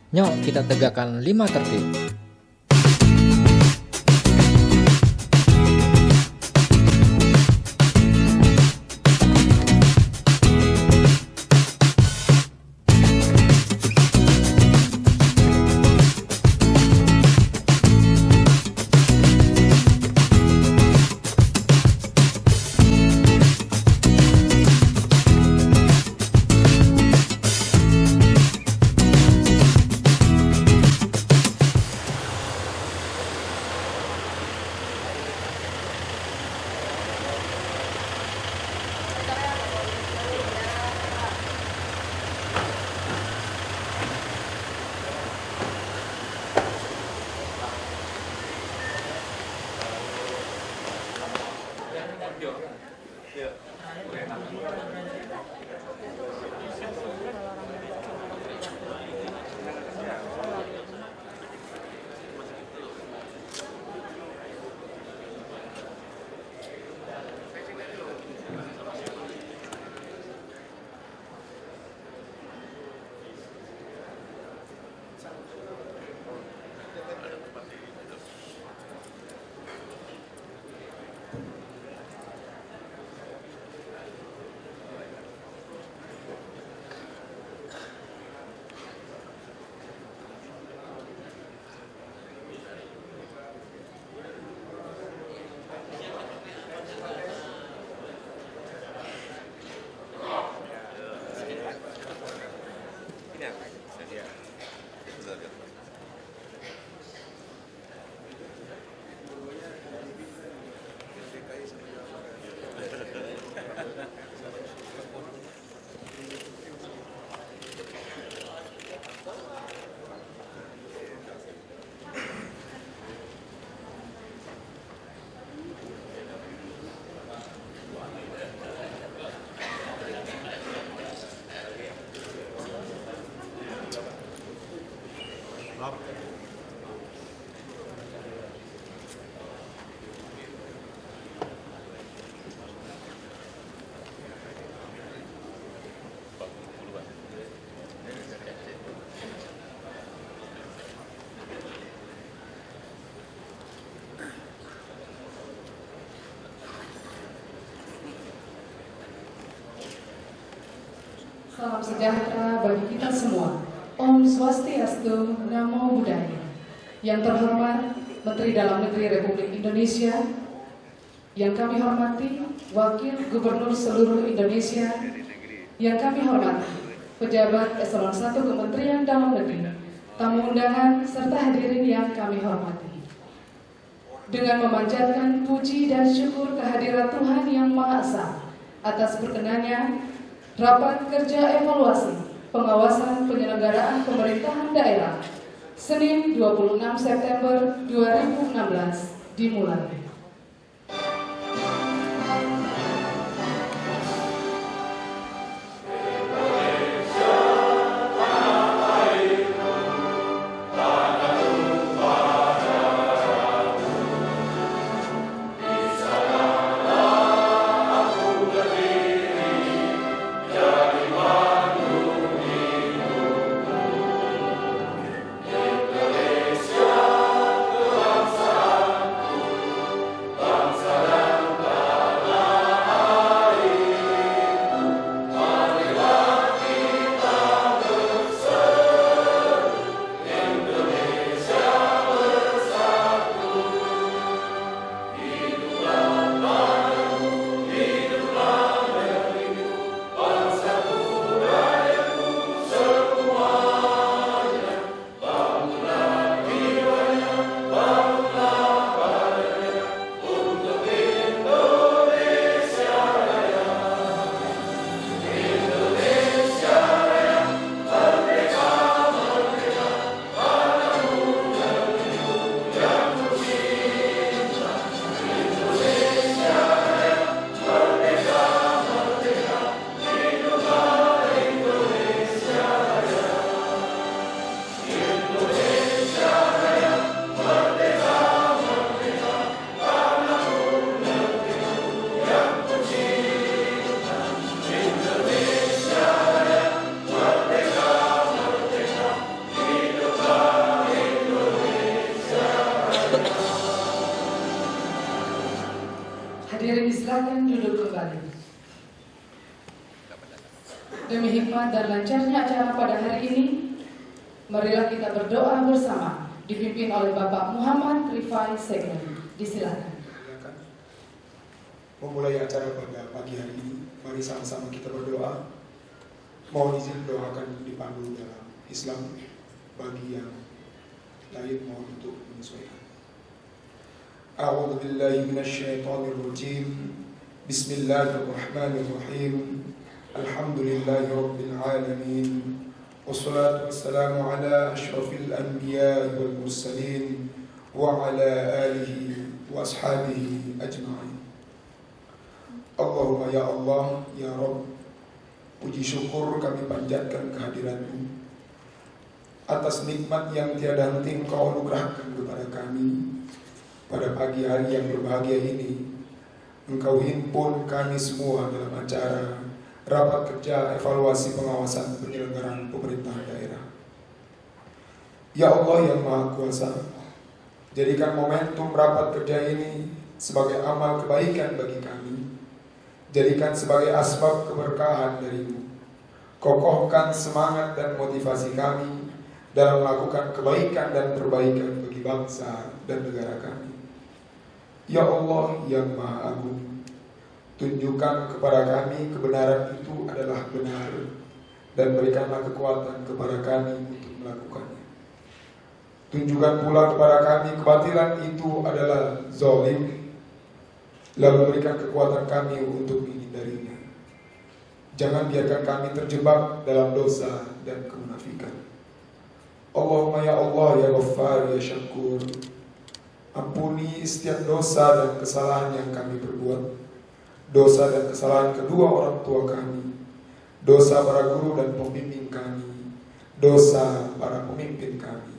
Nyok kita tegakkan 5 tertib. Salam sejahtera bagi kita semua. Om Swastiastu, Namo Buddhaya. Yang terhormat Menteri Dalam Negeri Republik Indonesia, yang kami hormati Wakil Gubernur seluruh Indonesia, yang kami hormati pejabat eselon 1 Kementerian Dalam Negeri, tamu undangan serta hadirin yang kami hormati. Dengan memanjatkan puji dan syukur kehadirat Tuhan Yang Maha Esa atas berkenannya Rapat Kerja Evaluasi Pengawasan Penyelenggaraan Pemerintahan Daerah Senin 26 September 2016 dimulai. Silakan duduk kembali. Demi hikmat dan lancarnya acara pada hari ini, marilah kita berdoa bersama, dipimpin oleh Bapak Muhammad Rifai Sekren. Disilakan. Memulai acara pada pagi hari ini, mari sama-sama kita berdoa. Mohon izin doakan dipandu dalam Islam, bagi yang lain mohon untuk menyesuaikan. A'udzu billahi minasyaitonir rajim. Bismillahirrahmanirrahim. Alhamdulillahi rabbil alamin. Wassalatu wassalamu ala asyrafil anbiya'i wal mursalin wa ala alihi wa ashabihi ajma'in. Allahumma ya Allah, ya Rabb, puji syukur kami panjatkan kehadirat-Mu atas nikmat yang tiada henti Engkau anugerahkan kepada kami pada pagi hari yang berbahagia ini. Engkau himpun kami semua dalam acara rapat kerja evaluasi pengawasan penyelenggaraan pemerintahan daerah. Ya Allah yang Maha Kuasa, jadikan momentum rapat kerja ini sebagai amal kebaikan bagi kami. Jadikan sebagai asbab keberkahan dari-Mu. Kokohkan semangat dan motivasi kami dalam melakukan kebaikan dan perbaikan bagi bangsa dan negara kami. Ya Allah yang Maha Agung, tunjukkan kepada kami kebenaran itu adalah benar, dan berikanlah kekuatan kepada kami untuk melakukannya. Tunjukkan pula kepada kami kebatilan itu adalah zalim, lalu berikan kekuatan kami untuk menghindarinya. Jangan biarkan kami terjebak dalam dosa dan kemunafikan. Allahumma ya Allah ya Ghaffar ya Syakur, ampuni setiap dosa dan kesalahan yang kami perbuat. Dosa dan kesalahan kedua orang tua kami, dosa para guru dan pembimbing kami, dosa para pemimpin kami.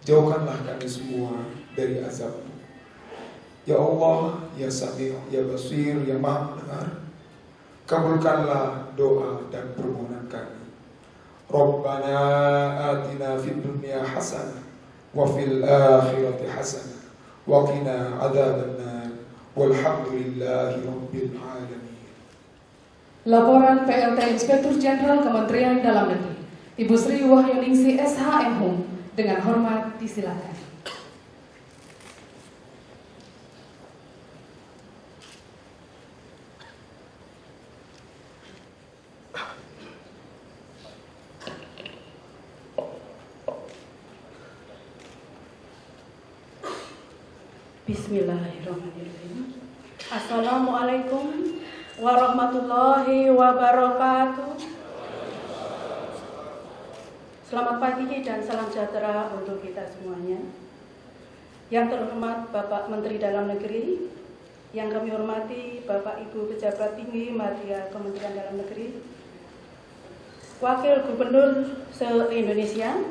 Jauhkanlah kami semua dari azab-Mu. Ya Allah, ya Sami', ya Basir, ya Maha Mendengar, kabulkanlah doa dan permohonan kami. Rabbana atina fid dunya hasanah wa fil akhirati hasanah wa qina adzabannar walhamdulillahi rabbil alamin. Laporan PLT Inspektur Jenderal Kementerian Dalam Negeri, Ibu Sri Wahyuningsi SHMH, dengan hormat disilakan. Bismillahirrahmanirrahim. Assalamualaikum warahmatullahi wabarakatuh. Selamat pagi dan salam sejahtera untuk kita semuanya. Yang terhormat Bapak Menteri Dalam Negeri, yang kami hormati Bapak Ibu Pejabat Tinggi Media Kementerian Dalam Negeri, Wakil Gubernur se-Indonesia,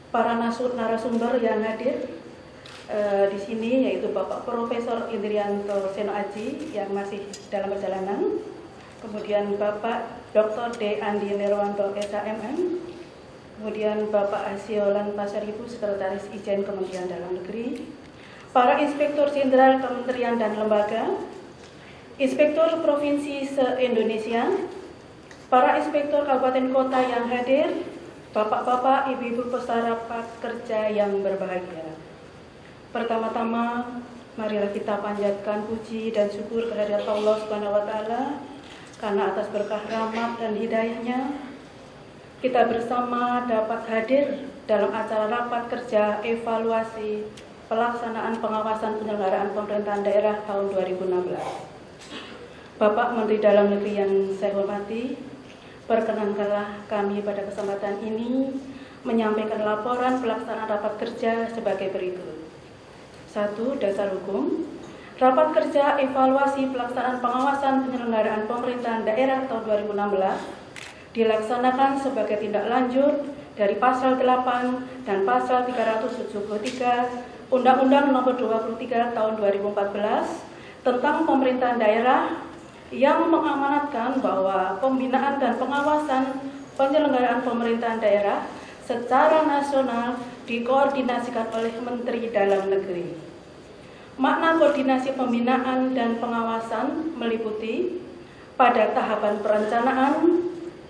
para narasumber yang hadir di sini, yaitu Bapak Profesor Indrianto Seno Aji yang masih dalam perjalanan, kemudian Bapak Dr. D. Andi Nirwanto SHMM, kemudian Bapak Asiolan Pasaribu, Sekretaris Ijen Kementerian Dalam Negeri, para Inspektur Jenderal Kementerian dan Lembaga, Inspektur Provinsi se-Indonesia, para Inspektur Kabupaten Kota yang hadir, Bapak-bapak, ibu-ibu peserta rapat kerja yang berbahagia. Pertama-tama, marilah kita panjatkan puji dan syukur kehadirat Allah Subhanahu wa Ta'ala, karena atas berkah rahmat dan hidayahnya kita bersama dapat hadir dalam acara rapat kerja evaluasi pelaksanaan pengawasan penyelenggaraan pemerintahan daerah tahun 2016. Bapak Menteri Dalam Negeri yang saya hormati, perkenankanlah kami pada kesempatan ini menyampaikan laporan pelaksanaan rapat kerja sebagai berikut. 1. Dasar hukum. Rapat kerja evaluasi pelaksanaan pengawasan penyelenggaraan pemerintahan daerah tahun 2016 dilaksanakan sebagai tindak lanjut dari Pasal 8 dan Pasal 373 Undang-Undang Nomor 23 Tahun 2014 tentang Pemerintahan Daerah, yang mengamanatkan bahwa pembinaan dan pengawasan penyelenggaraan pemerintahan daerah secara nasional dikoordinasikan oleh Menteri Dalam Negeri. Makna koordinasi pembinaan dan pengawasan meliputi pada tahapan perencanaan,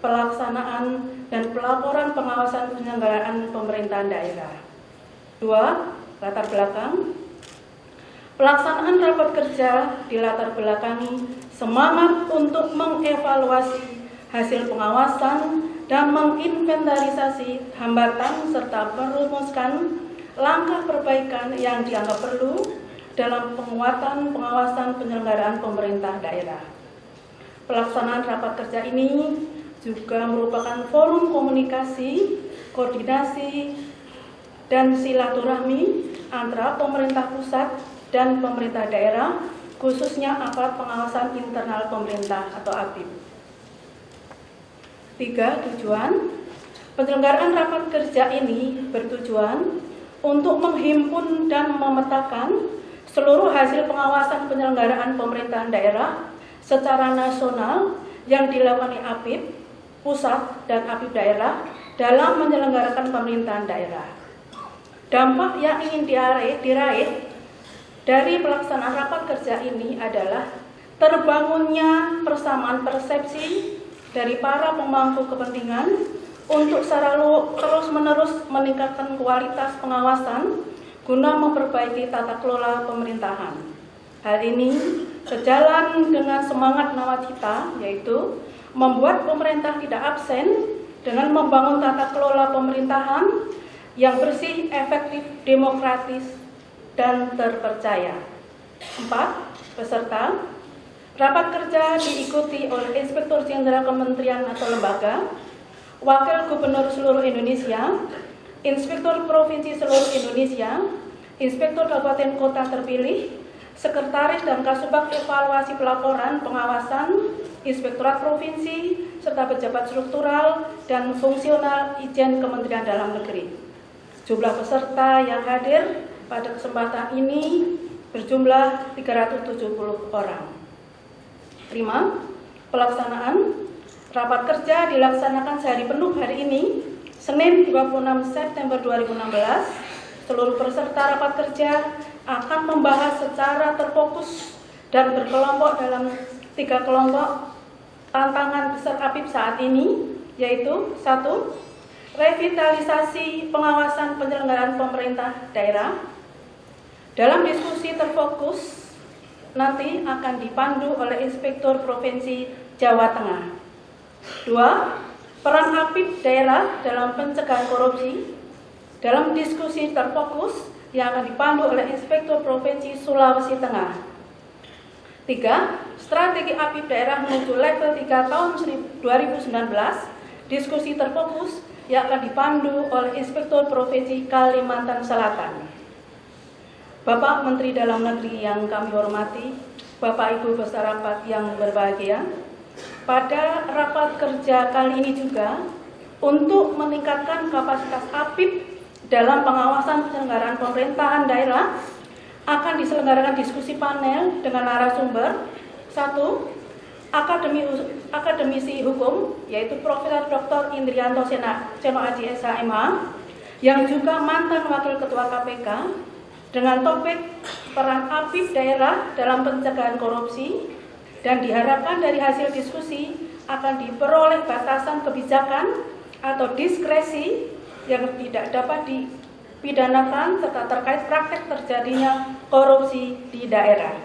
pelaksanaan, dan pelaporan pengawasan penyelenggaraan pemerintahan daerah. 2. Latar belakang. Pelaksanaan rapat kerja dilatar belakangi semangat untuk mengevaluasi hasil pengawasan dan menginventarisasi hambatan serta merumuskan langkah perbaikan yang dianggap perlu dalam penguatan pengawasan penyelenggaraan pemerintah daerah. Pelaksanaan rapat kerja ini juga merupakan forum komunikasi, koordinasi, dan silaturahmi antara pemerintah pusat dan pemerintah daerah, khususnya aparat pengawasan internal pemerintah atau APIP. 3. Tujuan. Penyelenggaraan rapat kerja ini bertujuan untuk menghimpun dan memetakan seluruh hasil pengawasan penyelenggaraan pemerintahan daerah secara nasional yang dilakukan APIP, pusat, dan APIP daerah dalam menyelenggarakan pemerintahan daerah. Dampak yang ingin diraih dari pelaksanaan rapat kerja ini adalah terbangunnya persamaan persepsi dari para pemangku kepentingan untuk secara terus-menerus meningkatkan kualitas pengawasan guna memperbaiki tata kelola pemerintahan. Hal ini sejalan dengan semangat nawacita, yaitu membuat pemerintah tidak absen dengan membangun tata kelola pemerintahan yang bersih, efektif, demokratis, dan terpercaya. 4. Peserta. Rapat kerja diikuti oleh Inspektur Jenderal Kementerian atau lembaga, Wakil Gubernur seluruh Indonesia, Inspektur Provinsi seluruh Indonesia, Inspektur Kabupaten Kota terpilih, Sekretaris dan Kasubag Evaluasi Pelaporan Pengawasan, Inspektorat Provinsi, serta pejabat struktural dan fungsional Ijen Kementerian Dalam Negeri. Jumlah peserta yang hadir pada kesempatan ini berjumlah 370 orang. 5. Pelaksanaan. Rapat kerja dilaksanakan sehari penuh hari ini, Senin 26 September 2016. Seluruh peserta rapat kerja akan membahas secara terfokus dan berkelompok dalam 3 kelompok tantangan besar APIP saat ini, yaitu 1. Revitalisasi pengawasan penyelenggaraan pemerintah daerah. Dalam diskusi terfokus nanti akan dipandu oleh Inspektur Provinsi Jawa Tengah. 2. Peran APIP daerah dalam pencegahan korupsi. Dalam diskusi terfokus yang akan dipandu oleh Inspektur Provinsi Sulawesi Tengah. 3. Strategi APIP daerah menuju level 3 tahun 2019. Diskusi terfokus yang akan dipandu oleh Inspektur Provinsi Kalimantan Selatan. Bapak Menteri Dalam Negeri yang kami hormati, Bapak Ibu peserta rapat yang berbahagia, pada rapat kerja kali ini juga untuk meningkatkan kapasitas APIP dalam pengawasan penyelenggaraan pemerintahan daerah akan diselenggarakan diskusi panel dengan narasumber 1. Akademisi hukum, yaitu Profesor Dr. Indrianto Seno Aji SHMH, yang juga mantan Wakil Ketua KPK, dengan topik peran APIP daerah dalam pencegahan korupsi, dan diharapkan dari hasil diskusi akan diperoleh batasan kebijakan atau diskresi yang tidak dapat dipidanakan serta terkait praktek terjadinya korupsi di daerah.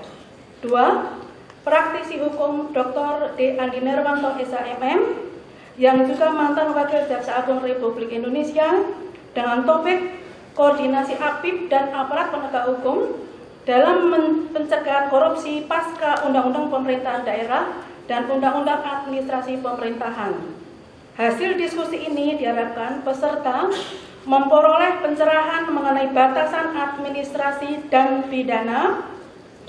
2. Praktisi hukum Dr. D. Andi Nerwanto SHMM, yang juga mantan Wakil Jaksa Agung Republik Indonesia, dengan topik koordinasi APIP dan aparat penegak hukum dalam pencegahan korupsi pasca Undang-Undang Pemerintahan Daerah dan Undang-Undang Administrasi Pemerintahan. Hasil diskusi ini diharapkan peserta memperoleh pencerahan mengenai batasan administrasi dan pidana,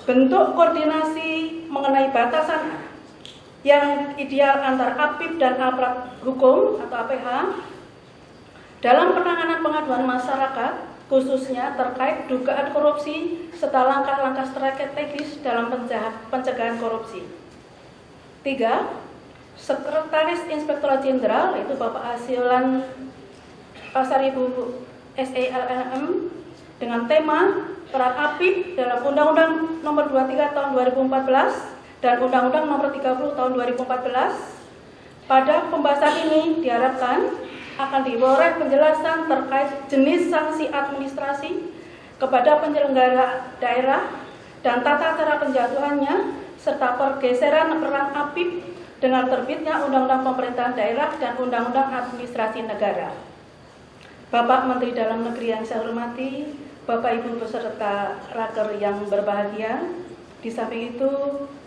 bentuk koordinasi mengenai batasan yang ideal antar APIP dan aparat hukum atau APH dalam penanganan pengaduan masyarakat, khususnya terkait dugaan korupsi serta langkah-langkah strategis dalam pencegahan korupsi. 3. Sekretaris Inspektorat Jenderal, yaitu Bapak Asiolan Pasaribu SELM, dengan tema peran APIP dalam Undang-Undang Nomor 23 Tahun 2014 dan Undang-Undang Nomor 30 Tahun 2014. Pada pembahasan ini diharapkan akan diperoleh penjelasan terkait jenis sanksi administrasi kepada penyelenggara daerah dan tata cara penjatuhannya, serta pergeseran peran APIP dengan terbitnya Undang-Undang Pemerintahan Daerah dan Undang-Undang Administrasi Negara. Bapak Menteri Dalam Negeri yang saya hormati, Bapak Ibu peserta raker yang berbahagia, di samping itu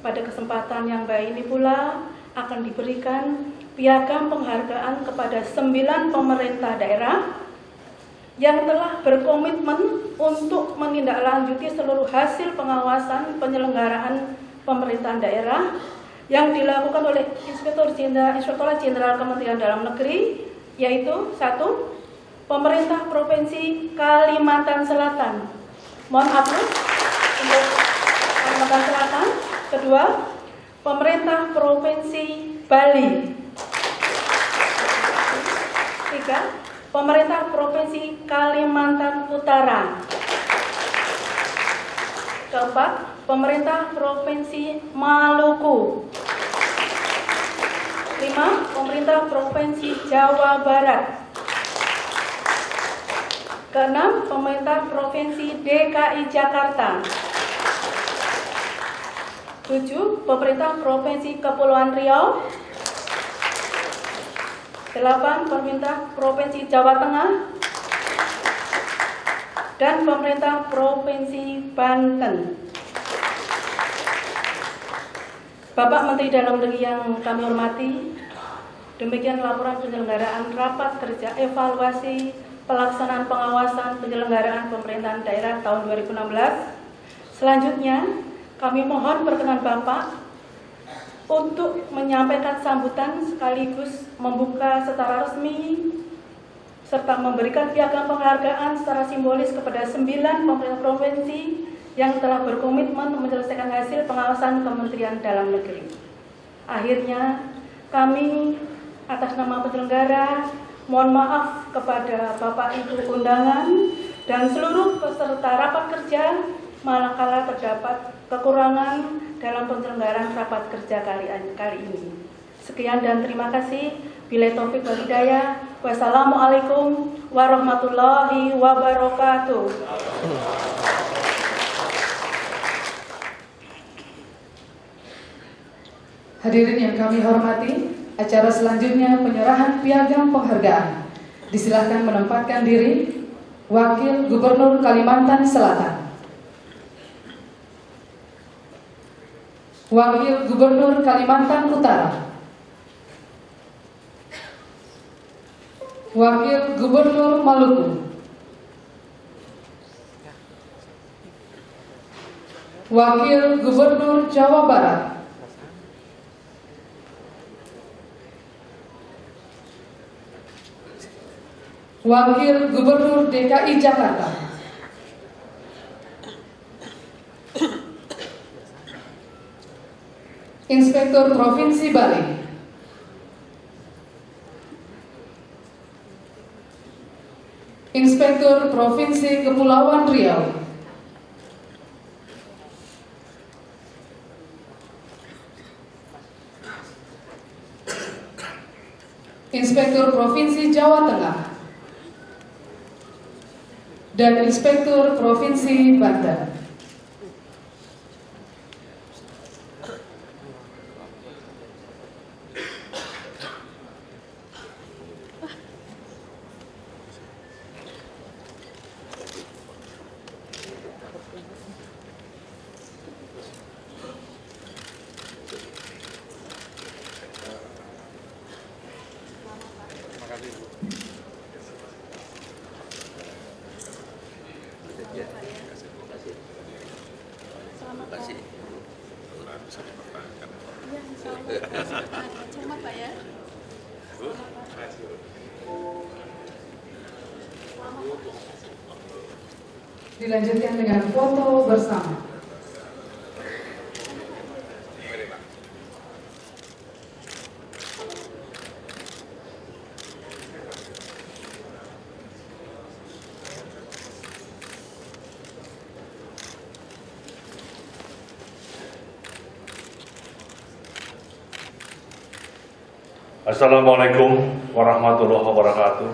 pada kesempatan yang baik ini pula akan diberikan piagam penghargaan kepada 9 pemerintah daerah yang telah berkomitmen untuk menindaklanjuti seluruh hasil pengawasan penyelenggaraan pemerintahan daerah yang dilakukan oleh Inspektorat Jenderal Kementerian Dalam Negeri, yaitu 1. Pemerintah Provinsi Kalimantan Selatan. Mohon maaf untuk Kalimantan Selatan. 2. Pemerintah Provinsi Bali. 3. Pemerintah Provinsi Kalimantan Utara. 4. Pemerintah Provinsi Maluku. 5. Pemerintah Provinsi Jawa Barat. 6. Pemerintah Provinsi DKI Jakarta. 7. Pemerintah Provinsi Kepulauan Riau. 8. Pemerintah Provinsi Jawa Tengah dan Pemerintah Provinsi Banten. Bapak Menteri Dalam Negeri yang kami hormati, demikian laporan penyelenggaraan rapat kerja evaluasi pelaksanaan pengawasan penyelenggaraan pemerintahan daerah tahun 2016. Selanjutnya, kami mohon perkenan Bapak untuk menyampaikan sambutan sekaligus membuka secara resmi serta memberikan piagam penghargaan secara simbolis kepada 9 pemerintah provinsi yang telah berkomitmen menyelesaikan hasil pengawasan Kementerian Dalam Negeri. Akhirnya, kami atas nama penyelenggara mohon maaf kepada Bapak Ibu undangan dan seluruh peserta rapat kerja manakala terdapat kekurangan dalam penyelenggaraan rapat kerja kali ini. Sekian dan terima kasih. Billahi taufik wal hidayah. Wassalamualaikum warahmatullahi wabarakatuh. Hadirin yang kami hormati, acara selanjutnya penyerahan piagam penghargaan. Disilahkan menempatkan diri Wakil Gubernur Kalimantan Selatan. Wakil Gubernur Kalimantan Utara. Wakil Gubernur Maluku. Wakil Gubernur Jawa Barat. Wakil Gubernur DKI Jakarta. Inspektur Provinsi Bali. Inspektur Provinsi Kepulauan Riau. Inspektur Provinsi Jawa Tengah dan Inspektur Provinsi Banten. Dilanjutkan dengan foto bersama. Assalamualaikum warahmatullahi wabarakatuh.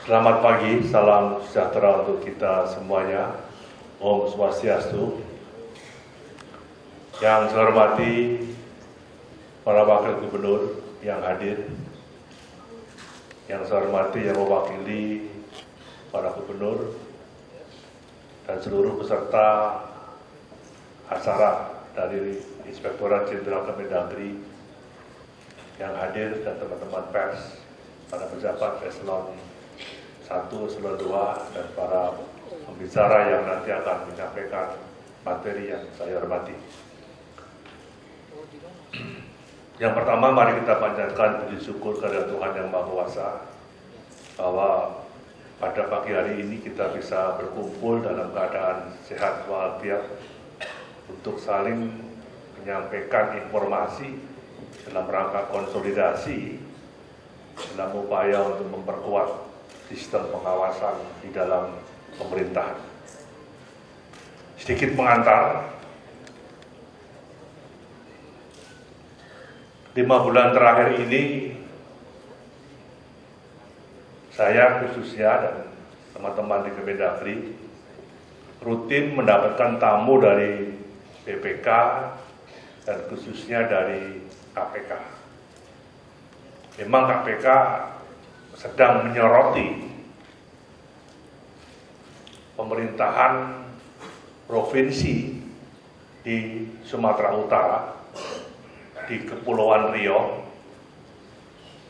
Selamat pagi, salam sejahtera untuk kita semuanya. Om Swastiastu. Yang saya hormati para wakil gubernur yang hadir, yang saya hormati yang mewakili para gubernur dan seluruh peserta acara dari Inspektorat Jenderal Kemendagri yang hadir dan teman-teman pers, para pejabat eselon 1, eselon 2, dan para pembicara yang nanti akan menyampaikan materi yang saya hormati. Yang pertama, mari kita panjatkan puji syukur kepada Tuhan Yang Maha Kuasa bahwa pada pagi hari ini kita bisa berkumpul dalam keadaan sehat walafiat untuk saling menyampaikan informasi dalam rangka konsolidasi dalam upaya untuk memperkuat sistem pengawasan di dalam pemerintahan. Sedikit mengantar, 5 bulan terakhir ini saya khususnya dan teman-teman di Kemendagri rutin mendapatkan tamu dari BPK dan khususnya dari KPK. Memang KPK sedang menyoroti pemerintahan provinsi di Sumatera Utara, di Kepulauan Riau,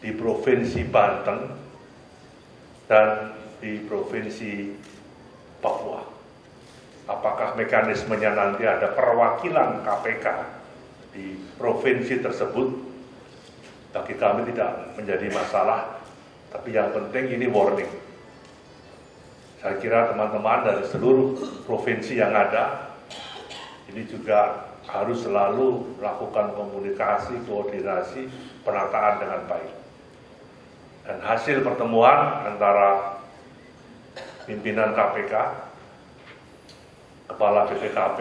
di Provinsi Banten, dan di Provinsi Papua. Apakah mekanismenya nanti ada perwakilan KPK di provinsi tersebut, bagi kami tidak menjadi masalah, tapi yang penting ini warning. Saya kira teman-teman dari seluruh provinsi yang ada, ini juga harus selalu melakukan komunikasi, koordinasi, penataan dengan baik. Dan hasil pertemuan antara pimpinan KPK, Kepala BPKP,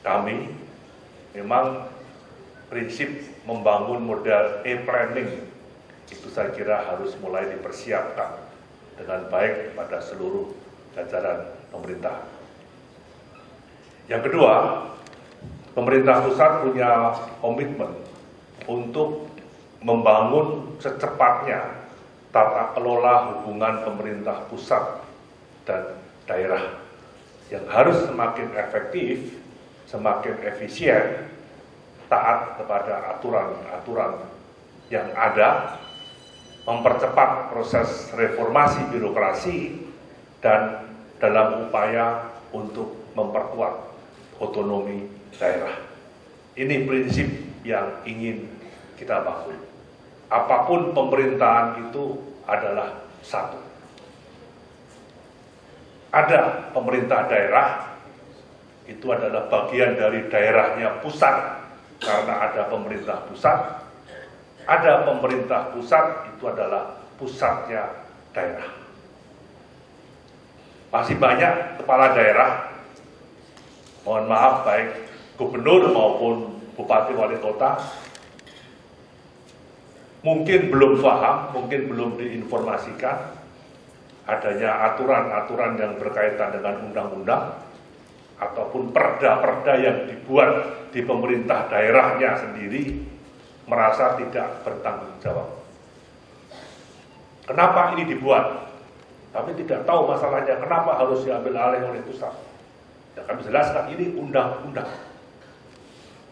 kami, memang prinsip membangun model e-planning itu saya kira harus mulai dipersiapkan dengan baik pada seluruh jajaran pemerintah. Yang kedua, pemerintah pusat punya komitmen untuk membangun secepatnya tata kelola hubungan pemerintah pusat dan daerah yang harus semakin efektif, semakin efisien, taat kepada aturan-aturan yang ada, mempercepat proses reformasi birokrasi, dan dalam upaya untuk memperkuat otonomi daerah. Ini prinsip yang ingin kita bangun. Apapun pemerintahan itu adalah satu. Ada pemerintah daerah, itu adalah bagian dari daerahnya pusat, karena ada pemerintah pusat. Ada pemerintah pusat, itu adalah pusatnya daerah. Masih banyak kepala daerah, mohon maaf, baik gubernur maupun bupati wali kota, mungkin belum paham, mungkin belum diinformasikan adanya aturan-aturan yang berkaitan dengan undang-undang ataupun perda-perda yang dibuat di pemerintah daerahnya sendiri, merasa tidak bertanggung jawab. Kenapa ini dibuat? Tapi tidak tahu masalahnya, kenapa harus diambil alih oleh pusat. Ya, kami jelaskan, ini undang-undang.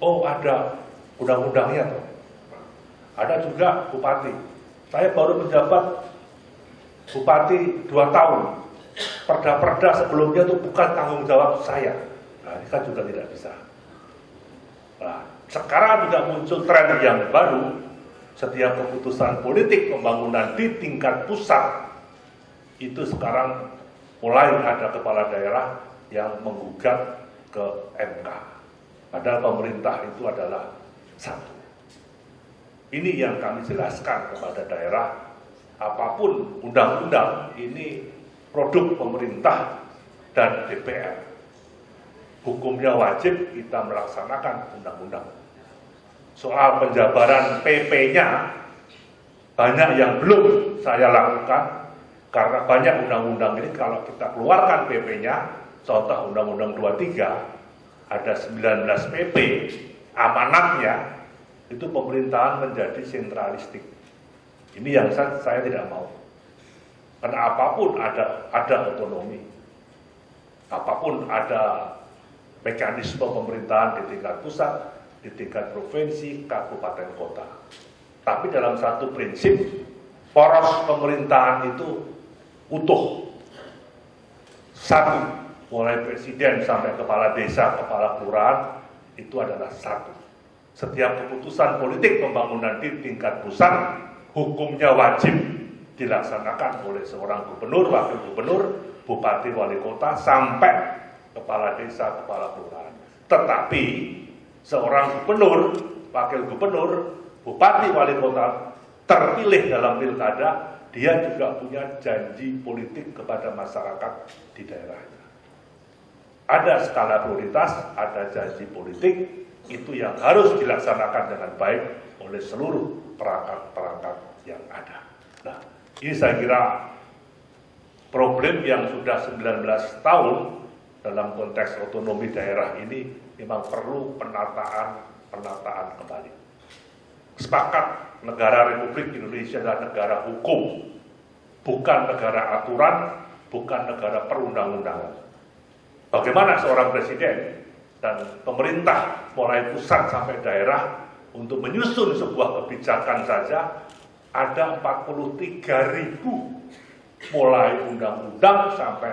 Oh, ada undang-undangnya tuh. Ada juga bupati. Saya baru menjabat bupati 2 tahun. Perda-perda sebelumnya itu bukan tanggung jawab saya. Nah, ini kan juga tidak bisa. Nah, sekarang juga muncul tren yang baru. Setiap keputusan politik pembangunan di tingkat pusat itu sekarang mulai ada kepala daerah yang menggugat ke MK. Padahal pemerintah itu adalah satu. Ini yang kami jelaskan kepada daerah. Apapun undang-undang, ini produk pemerintah dan DPR. Hukumnya wajib kita melaksanakan undang-undang. soal penjabaran PP-nya banyak yang belum saya lakukan karena banyak undang-undang ini kalau kita keluarkan PP-nya, contoh Undang-Undang 23 ada 19 PP, amanatnya itu pemerintahan menjadi sentralistik. Ini yang saya tidak mau. Karena apapun ada otonomi, apapun ada mekanisme pemerintahan di tingkat pusat, di tingkat provinsi, kabupaten, kota. Tapi dalam satu prinsip, poros pemerintahan itu utuh. Satu, mulai presiden sampai kepala desa, kepala kelurahan, itu adalah satu. Setiap keputusan politik pembangunan di tingkat pusat, hukumnya wajib dilaksanakan oleh seorang gubernur, wakil gubernur, bupati, wali kota, sampai kepala desa, kepala kelurahan. Tetapi seorang gubernur, wakil gubernur, bupati, wali kota terpilih dalam pilkada, dia juga punya janji politik kepada masyarakat di daerahnya. Ada skala prioritas, ada janji politik, itu yang harus dilaksanakan dengan baik oleh seluruh perangkat-perangkat yang ada. Nah, ini saya kira problem yang sudah 19 tahun dalam konteks otonomi daerah ini memang perlu penataan kembali. Sepakat, negara Republik Indonesia adalah negara hukum, bukan negara aturan, bukan negara perundang-undangan. Bagaimana seorang presiden dan pemerintah mulai pusat sampai daerah untuk menyusun sebuah kebijakan saja ada 43.000 mulai undang-undang sampai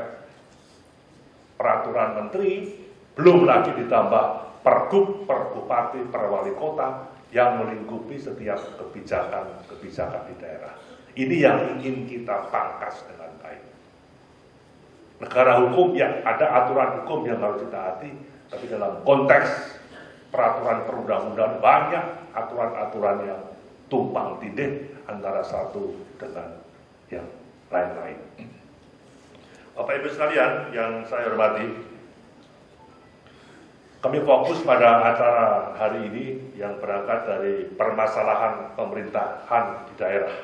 peraturan menteri, belum lagi ditambah pergub, perbupati, perwali kota yang melingkupi setiap kebijakan di daerah. Ini yang ingin kita pangkas dengan baik. Negara hukum ya ada aturan hukum yang harus ditaati, tapi dalam konteks peraturan perundang-undangan banyak aturan-aturan yang tumpang tindih antara satu dengan yang lain-lain. Bapak Ibu sekalian yang saya hormati, kami fokus pada acara hari ini yang berangkat dari permasalahan pemerintahan di daerah.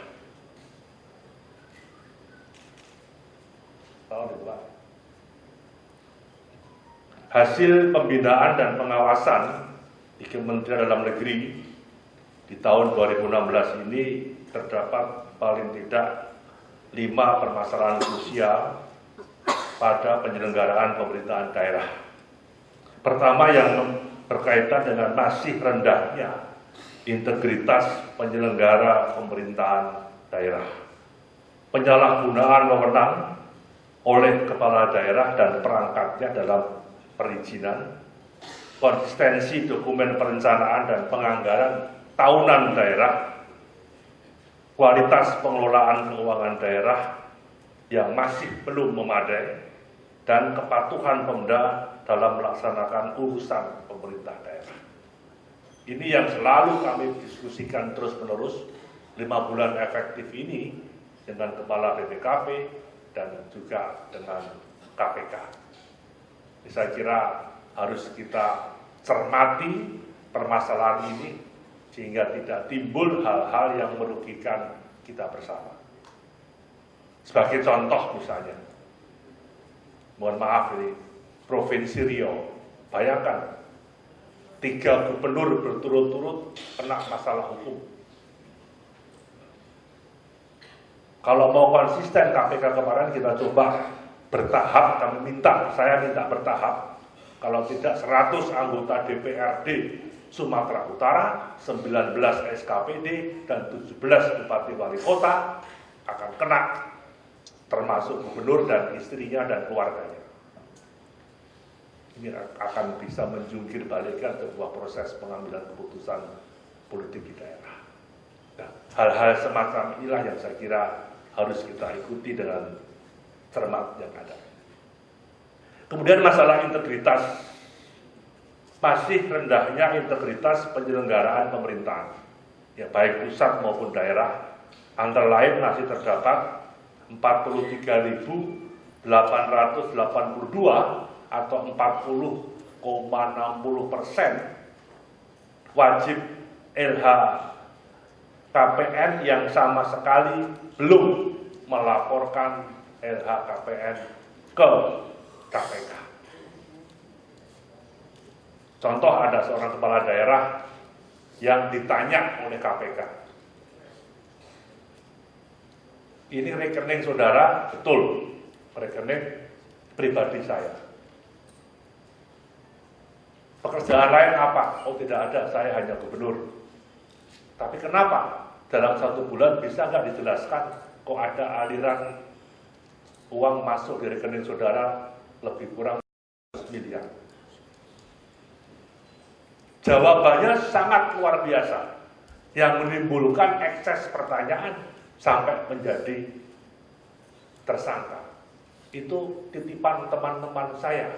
Hasil pembinaan dan pengawasan di Kementerian Dalam Negeri di tahun 2016 ini terdapat paling tidak 5 permasalahan krusial pada penyelenggaraan pemerintahan daerah. Pertama yang berkaitan dengan masih rendahnya integritas penyelenggara pemerintahan daerah. Penyalahgunaan wewenang oleh kepala daerah dan perangkatnya dalam perizinan, konsistensi dokumen perencanaan dan penganggaran tahunan daerah, kualitas pengelolaan keuangan daerah yang masih belum memadai, dan kepatuhan Pemda dalam melaksanakan urusan pemerintah daerah. Ini yang selalu kami diskusikan terus-menerus 5 bulan efektif ini dengan Kepala BPKP dan juga dengan KPK. Saya kira harus kita cermati permasalahan ini sehingga tidak timbul hal-hal yang merugikan kita bersama. Sebagai contoh misalnya, mohon maaf ini, Provinsi Riau, bayangkan 3 gubernur berturut-turut kena masalah hukum. Kalau mau konsisten KPK kemarin kita coba bertahap, saya minta bertahap. Kalau tidak 100 anggota DPRD Sumatera Utara, 19 SKPD, dan 17 Bupati Wali Kota akan kena, termasuk gubernur dan istrinya dan keluarganya. Ini akan bisa menjungkir balikkan sebuah proses pengambilan keputusan politik di daerah. Nah, hal-hal semacam inilah yang saya kira harus kita ikuti dengan cermat yang ada. Kemudian masalah integritas, masih rendahnya integritas penyelenggaraan pemerintahan, ya baik pusat maupun daerah. Antara lain masih terdapat 43.882 atau 40,60% wajib LHKPN yang sama sekali belum melaporkan LHKPN ke KPK. Contoh, ada seorang kepala daerah yang ditanya oleh KPK, ini rekening saudara, betul, rekening pribadi saya. Pekerjaan lain apa? Oh tidak ada, saya hanya gubernur. Tapi kenapa dalam 1 bulan bisa nggak dijelaskan kok ada aliran uang masuk di rekening saudara lebih kurang 100 miliar? Jawabannya sangat luar biasa, yang menimbulkan ekses pertanyaan sampai menjadi tersangka. Itu titipan teman-teman saya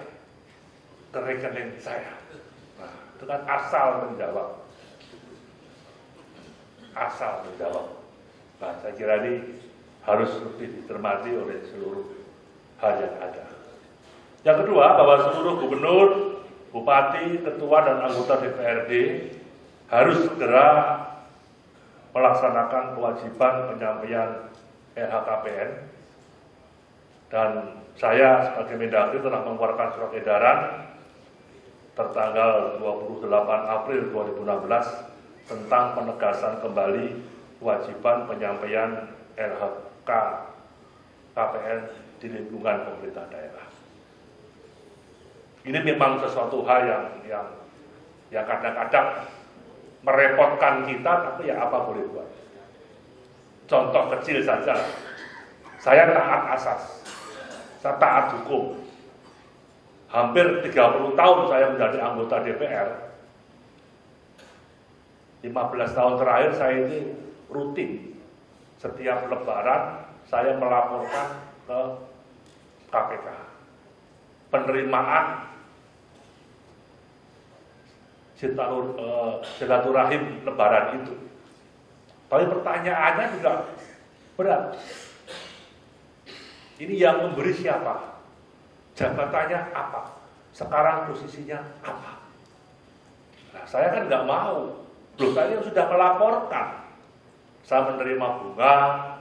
ke rekening saya. Nah, itu kan asal menjawab. Nah, saya kira ini harus lebih dicermati oleh seluruh hal yang ada. Yang kedua, bahwa seluruh gubernur, bupati, ketua, dan anggota DPRD harus segera melaksanakan kewajiban penyampaian LHKPN. Dan saya sebagai Mendagri telah mengeluarkan surat edaran tertanggal 28 April 2016 tentang penegasan kembali kewajiban penyampaian LHKPN di lingkungan pemerintah daerah. Ini memang sesuatu hal yang kadang-kadang merepotkan kita, tapi ya apa boleh buat. Contoh kecil saja, saya taat asas, saya taat hukum. Hampir 30 tahun saya menjadi anggota DPR. 15 tahun terakhir saya ini rutin. Setiap lebaran saya melaporkan ke KPK. Penerimaan silaturahim lebaran itu. Tapi pertanyaannya juga berat. Ini yang memberi siapa? Jabatannya apa? Sekarang posisinya apa? Nah, saya kan nggak mau. Loh, saya sudah melaporkan. Saya menerima bunga,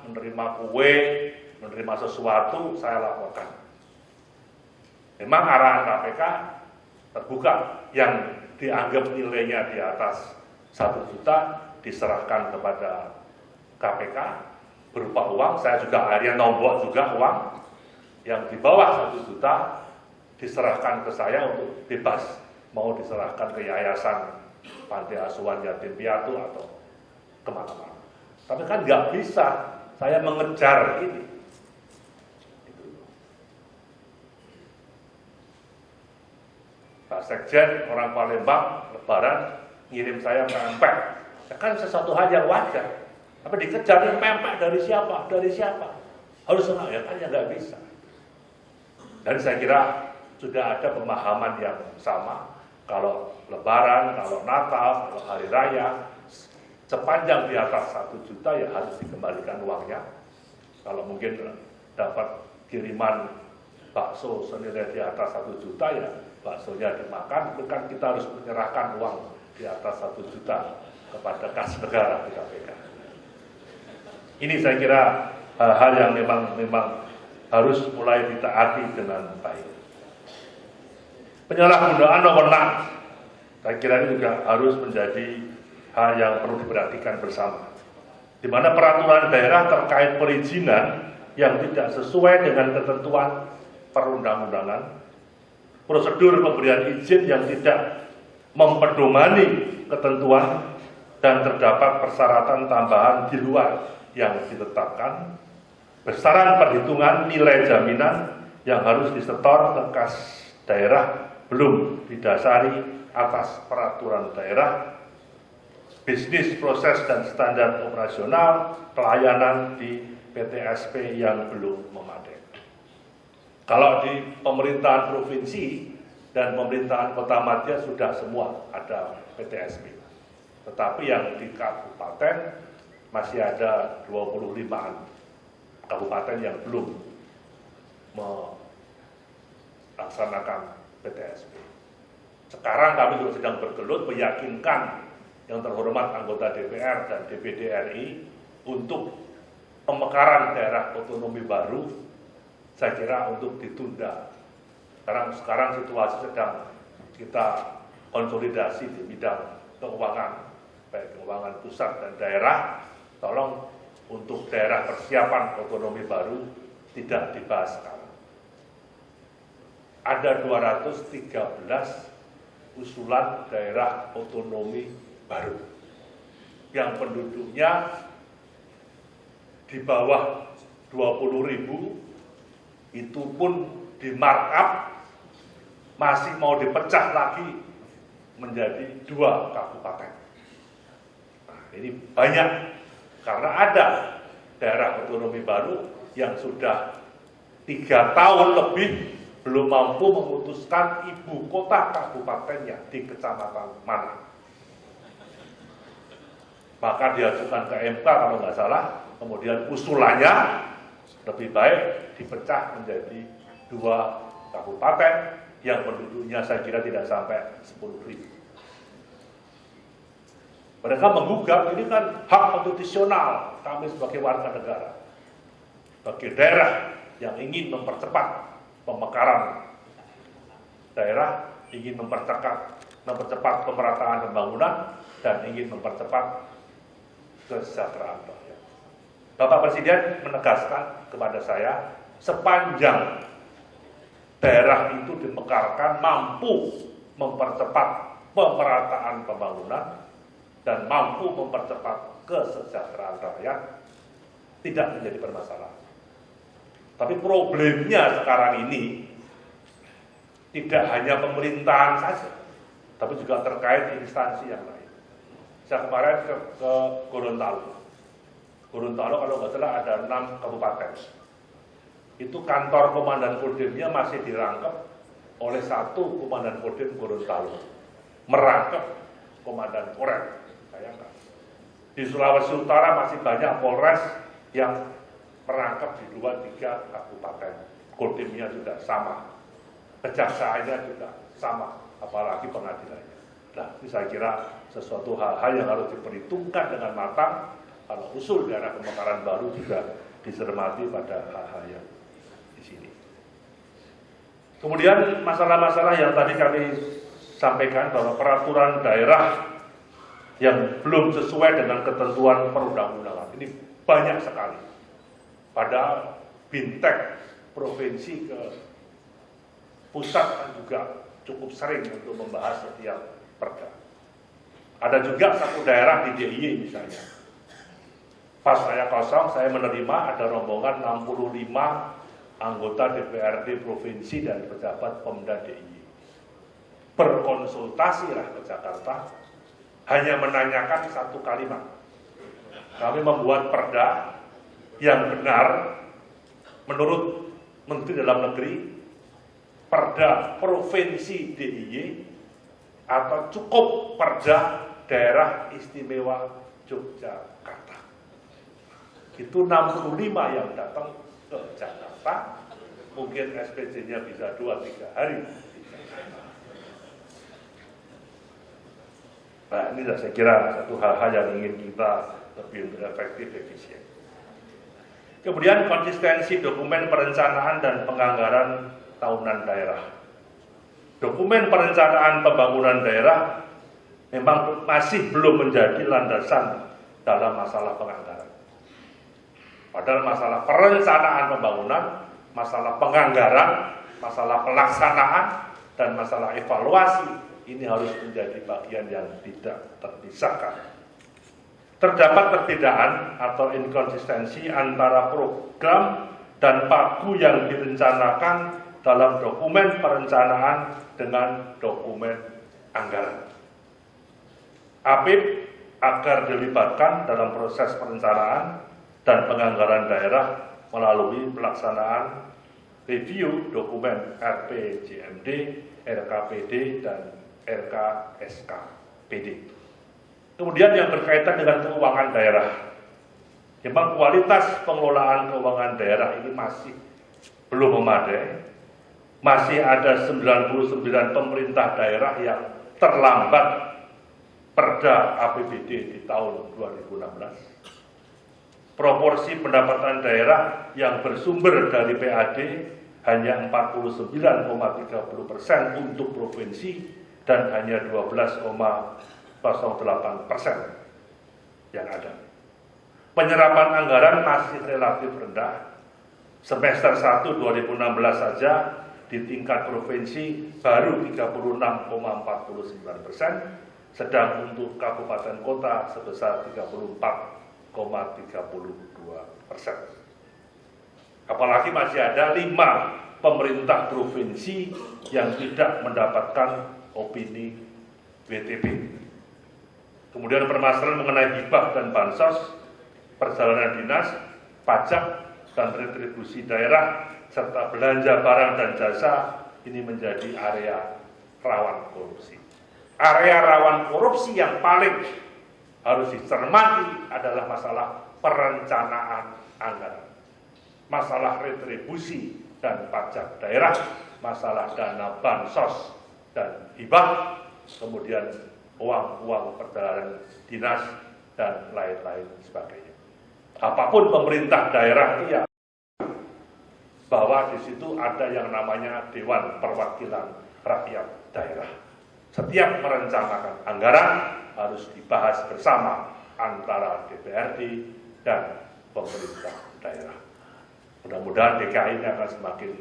menerima kue, menerima sesuatu, saya laporkan. Memang arahan KPK terbuka, yang dianggap nilainya di atas 1 juta diserahkan kepada KPK berupa uang. Saya juga akhirnya nombok juga uang. Yang di bawah 1 juta diserahkan ke saya untuk bebas, mau diserahkan ke yayasan panti asuhan yatim piatu atau kemana-mana. Tapi kan nggak bisa saya mengejar ini. Pak Sekjen orang Palembang lebaran ngirim saya pempek, ya kan sesuatu hal yang wajar. Tapi dikejar pempek dari siapa? Dari siapa? Harus senang, ya kan ya nggak bisa. Dan saya kira sudah ada pemahaman yang sama. Kalau lebaran, kalau Natal, kalau hari raya, sepanjang di atas 1 juta ya harus dikembalikan uangnya. Kalau mungkin dapat kiriman bakso senilai di atas 1 juta ya baksonya dimakan, itu kan kita harus menyerahkan uang di atas 1 juta kepada kas negara di KPK. Ini saya kira hal yang memang harus mulai ditaati dengan baik. Penyalahgunaan wewenang, saya kira ini juga harus menjadi hal yang perlu diperhatikan bersama. Di mana peraturan daerah terkait perizinan yang tidak sesuai dengan ketentuan perundang-undangan, prosedur pemberian izin yang tidak mempedomani ketentuan, dan terdapat persyaratan tambahan di luar yang ditetapkan, besaran perhitungan nilai jaminan yang harus disetor ke kas daerah belum didasari atas peraturan daerah, bisnis proses dan standar operasional pelayanan di PTSP yang belum memadai. Kalau di pemerintahan provinsi dan pemerintahan kota madya sudah semua ada PTSP. Tetapi yang di kabupaten masih ada 25-an kabupaten yang belum melaksanakan PTSP. Sekarang kami juga sedang bergelut meyakinkan yang terhormat anggota DPR dan DPD RI untuk pemekaran daerah otonomi baru, saya kira untuk ditunda. Sekarang situasi sedang kita konsolidasi di bidang keuangan, baik keuangan pusat dan daerah. Tolong untuk daerah persiapan otonomi baru tidak dibahas sekarang. Ada 213 usulan daerah otonomi baru yang penduduknya di bawah 20.000, itu pun di markup masih mau dipecah lagi menjadi 2 kabupaten. Nah, ini banyak karena ada daerah otonomi baru yang sudah 3 tahun lebih belum mampu memutuskan ibu kota kabupatennya di kecamatan mana. Maka diajukan ke MK kalau nggak salah, kemudian usulannya lebih baik dipecah menjadi 2 kabupaten yang penduduknya saya kira tidak sampai 10.000. Mereka menggugat, ini kan hak konstitusional kami sebagai warga negara, bagi daerah yang ingin mempercepat pemekaran daerah, ingin mempercepat pemerataan pembangunan, dan ingin mempercepat kesejahteraan rakyat. Bapak Presiden menegaskan kepada saya, sepanjang daerah itu dimekarkan mampu mempercepat pemerataan pembangunan dan mampu mempercepat kesejahteraan rakyat, tidak menjadi permasalahan. Tapi problemnya sekarang ini tidak hanya pemerintahan saja, tapi juga terkait instansi yang lain. Saya kemarin ke Gorontalo. Gorontalo kalau nggak salah ada 6 kabupaten. Itu kantor komandan Kodimnya masih dirangkap oleh 1 komandan Kodim Gorontalo, merangkap komandan Korem. Bayangkan. Di Sulawesi Utara masih banyak Polres yang merangkap di 2-3 kabupaten. Kodimnya juga sama, kejaksaannya juga sama, apalagi pengadilannya. Nah, ini saya kira sesuatu hal-hal yang harus diperhitungkan dengan matang. Kalau usul daerah pemekaran baru juga dicermati pada hal-hal yang di sini. Kemudian masalah-masalah yang tadi kami sampaikan bahwa peraturan daerah yang belum sesuai dengan ketentuan perundang-undangan ini banyak sekali. Pada bintek provinsi ke pusat kan juga cukup sering untuk membahas setiap perda. Ada juga 1 daerah di DIY misalnya. Pas saya kosong, saya menerima ada rombongan 65 anggota DPRD provinsi dan pejabat Pemda DIY. Berkonsultasilah ke Jakarta, hanya menanyakan 1 kalimat. Kami membuat perda yang benar menurut Menteri Dalam Negeri, perda provinsi DIY atau cukup perda daerah istimewa Yogyakarta. Itu 65 yang datang ke Jakarta, mungkin SPJ-nya bisa 2-3 hari. Nah, ini saya kira satu hal-hal yang ingin kita lebih efektif, efisien. Kemudian konsistensi dokumen perencanaan dan penganggaran tahunan daerah. Dokumen perencanaan pembangunan daerah memang masih belum menjadi landasan dalam masalah penganggaran. Padahal masalah perencanaan pembangunan, masalah penganggaran, masalah pelaksanaan, dan masalah evaluasi ini harus menjadi bagian yang tidak terpisahkan. Terdapat perbedaan atau inkonsistensi antara program dan pagu yang direncanakan dalam dokumen perencanaan dengan dokumen anggaran. APIP agar dilibatkan dalam proses perencanaan dan penganggaran daerah melalui pelaksanaan review dokumen RPJMD, RKPD, dan RKSKPD. Kemudian yang berkaitan dengan keuangan daerah. Memang kualitas pengelolaan keuangan daerah ini masih belum memadai. Masih ada 99 pemerintah daerah yang terlambat Perda APBD di tahun 2016, proporsi pendapatan daerah yang bersumber dari PAD hanya 49,30% untuk provinsi dan hanya 12,08% yang ada. Penyerapan anggaran masih relatif rendah. Semester 1 2016 saja di tingkat provinsi baru 36,49%, sedang untuk kabupaten kota sebesar 34,32%. Apalagi masih ada 5 pemerintah provinsi yang tidak mendapatkan opini WTP. Kemudian permasalahan mengenai hibah dan bansos, perjalanan dinas, pajak, dan retribusi daerah, serta belanja barang dan jasa, ini menjadi area rawan korupsi. Area rawan korupsi yang paling harus dicermati adalah masalah perencanaan anggaran, masalah retribusi dan pajak daerah, masalah dana bansos dan hibah, kemudian uang-uang perjalanan dinas, dan lain-lain sebagainya. Apapun pemerintah daerah ya, bahwa di situ ada yang namanya Dewan Perwakilan Rakyat Daerah. Setiap merencanakan anggaran harus dibahas bersama antara DPRD dan pemerintah daerah. Mudah-mudahan DKI ini akan semakin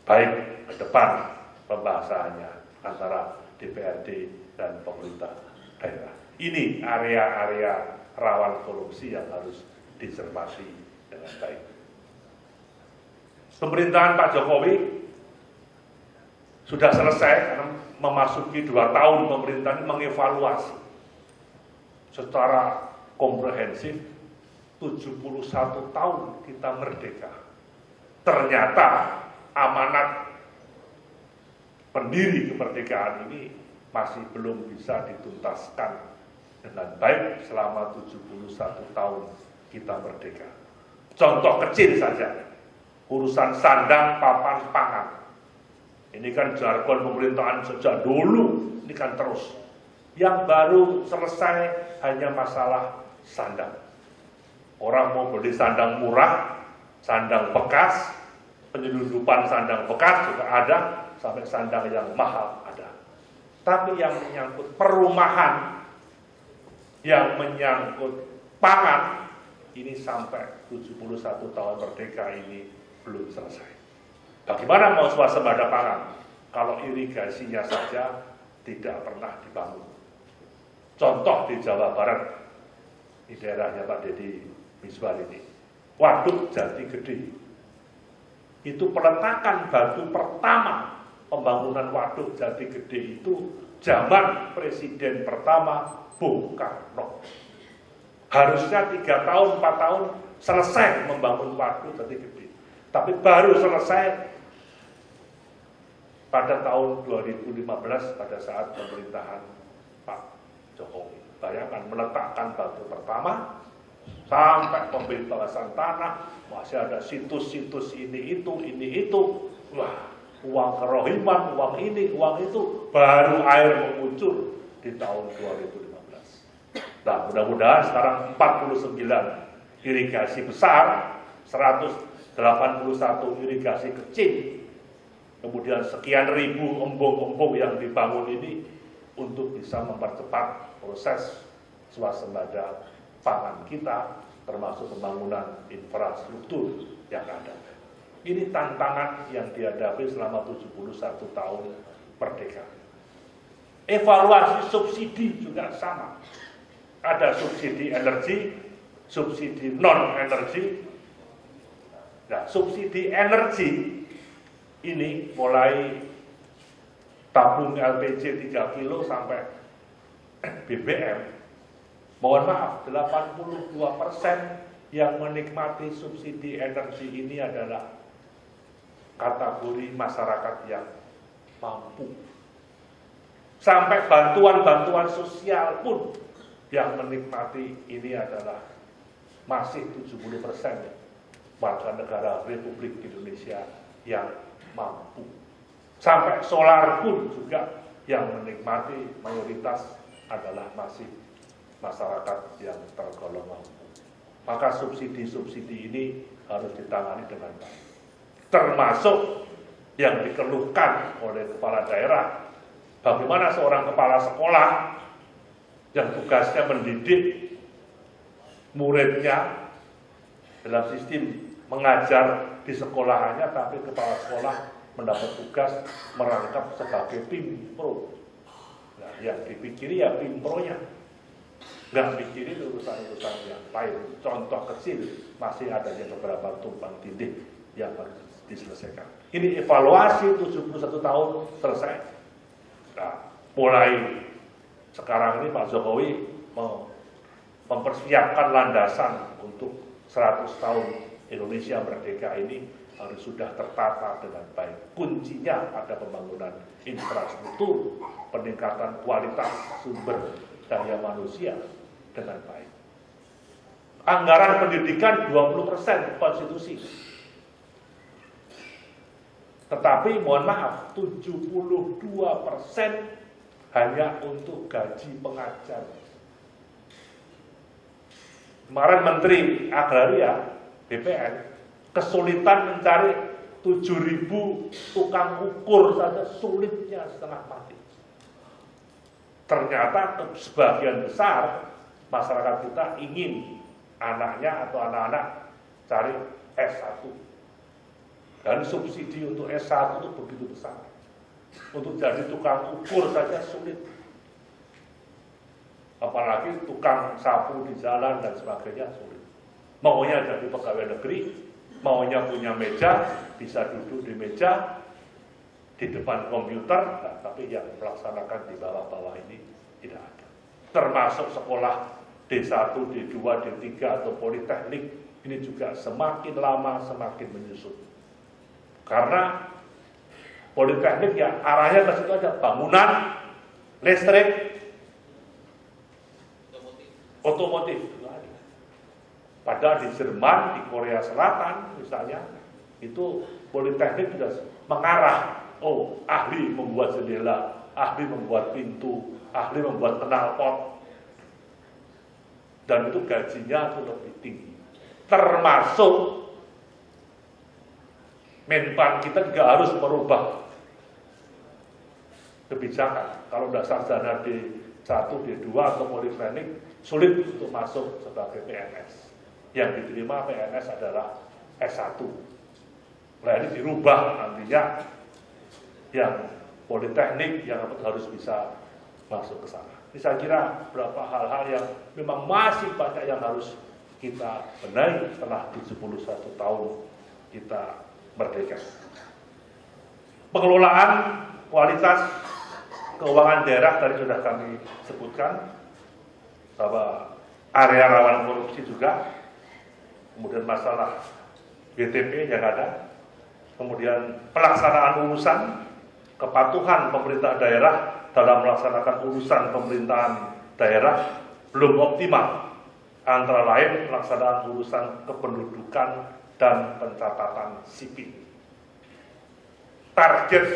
baik ke depan pembahasannya antara DPRD dan pemerintah daerah. Ini area-area rawan korupsi yang harus dicermati dengan baik. Pemerintahan Pak Jokowi sudah selesai karena memasuki 2 tahun pemerintahan mengevaluasi secara komprehensif 71 tahun kita merdeka. Ternyata amanat pendiri kemerdekaan ini masih belum bisa dituntaskan dengan baik selama 71 tahun kita merdeka. Contoh kecil saja, urusan sandang papan pangan. Ini kan jargon pemerintahan sejak dulu, ini kan terus. Yang baru selesai hanya masalah sandang. Orang mau beli sandang murah, sandang bekas, penyelundupan sandang bekas juga ada, sampai sandang yang mahal ada. Tapi yang menyangkut perumahan, yang menyangkut pangan, ini sampai 71 tahun merdeka ini belum selesai. Bagaimana mau swasembada pangan kalau irigasinya saja tidak pernah dibangun? Contoh di Jawa Barat, di daerahnya Pak Deddy Miswar ini, Waduk Jati Gede. Itu peletakan batu pertama pembangunan Waduk Jati Gede itu zaman Presiden pertama Bung Karno. Harusnya 3 tahun, 4 tahun selesai membangun Waduk Jati Gede. Tapi baru selesai pada tahun 2015 pada saat pemerintahan Pak Jokowi. Bayangkan meletakkan batu pertama sampai pembebasan tanah, masih ada situs-situs ini itu. Wah, uang kerohiman, uang ini, uang itu, baru air mengucur di tahun 2015. Nah, mudah-mudahan sekarang 49 irigasi besar, 181 irigasi kecil, kemudian sekian ribu embung-embung yang dibangun ini untuk bisa mempercepat proses swasembada pangan kita, termasuk pembangunan infrastruktur yang ada. Ini tantangan yang dihadapi selama 71 tahun merdeka. Evaluasi subsidi juga sama. Ada subsidi energi, subsidi non-energi. Nah, subsidi energi ini mulai tabung LPG 3 kilo sampai BBM, mohon maaf, 82% yang menikmati subsidi energi ini adalah kategori masyarakat yang mampu. Sampai bantuan-bantuan sosial pun yang menikmati ini adalah masih 70% warga negara Republik Indonesia yang mampu. Sampai solar pun juga yang menikmati mayoritas adalah masih masyarakat yang tergolong mampu. Maka subsidi-subsidi ini harus ditangani dengan baik. Termasuk yang dikeluhkan oleh kepala daerah, bagaimana seorang kepala sekolah yang tugasnya mendidik muridnya dalam sistem mengajar di sekolahannya, tapi kepala sekolah mendapat tugas merangkap sebagai pimpro. Nah, yang dipikiri ya pimpronya, nggak mikirin urusan-urusan yang lain. Contoh kecil, masih adanya beberapa tumpang tindih yang harus diselesaikan. Ini evaluasi 71 tahun selesai. Nah, mulai sekarang ini Pak Jokowi mempersiapkan landasan untuk 100 tahun Indonesia merdeka ini harus sudah tertata dengan baik. Kuncinya pada pembangunan infrastruktur, peningkatan kualitas sumber daya manusia dengan baik. Anggaran pendidikan 20% konstitusi. Tetapi mohon maaf, 72% hanya untuk gaji pengajar. Kemarin Menteri Agraria BPN kesulitan mencari 7.000 tukang ukur saja, sulitnya setengah mati. Ternyata sebagian besar masyarakat kita ingin anaknya atau anak-anak cari S1. Dan subsidi untuk S1 itu begitu besar. Untuk jadi tukang ukur saja sulit. Apalagi tukang sapu di jalan dan sebagainya sulit. Maunya jadi pegawai negeri, maunya punya meja, bisa duduk di meja, di depan komputer, nah, tapi yang melaksanakan di bawah-bawah ini tidak ada. Termasuk sekolah D1, D2, D3 atau politeknik, ini juga semakin lama semakin menyusut. Karena politeknik ya arahnya ke situ aja, bangunan, listrik, otomotif. Padahal di Jerman, di Korea Selatan misalnya, itu politeknik sudah mengarah, oh ahli membuat jendela, ahli membuat pintu, ahli membuat knalpot, dan itu gajinya itu lebih tinggi. Termasuk Menpan kita juga harus merubah kebijakan. Kalau sudah sarjana D1, D2 atau politeknik, sulit untuk masuk sebagai PNS. Yang diterima PNS adalah S1. Nah ini dirubah nantinya, yang politeknik yang harus bisa masuk ke sana. Ini saya kira beberapa hal-hal yang memang masih banyak yang harus kita benahi setelah 71 tahun kita merdeka. Pengelolaan kualitas keuangan daerah tadi sudah kami sebutkan, bahwa area rawan korupsi juga, kemudian masalah BTP yang ada, kemudian pelaksanaan urusan, kepatuhan pemerintah daerah dalam melaksanakan urusan pemerintahan daerah belum optimal, antara lain pelaksanaan urusan kependudukan dan pencatatan sipil. Target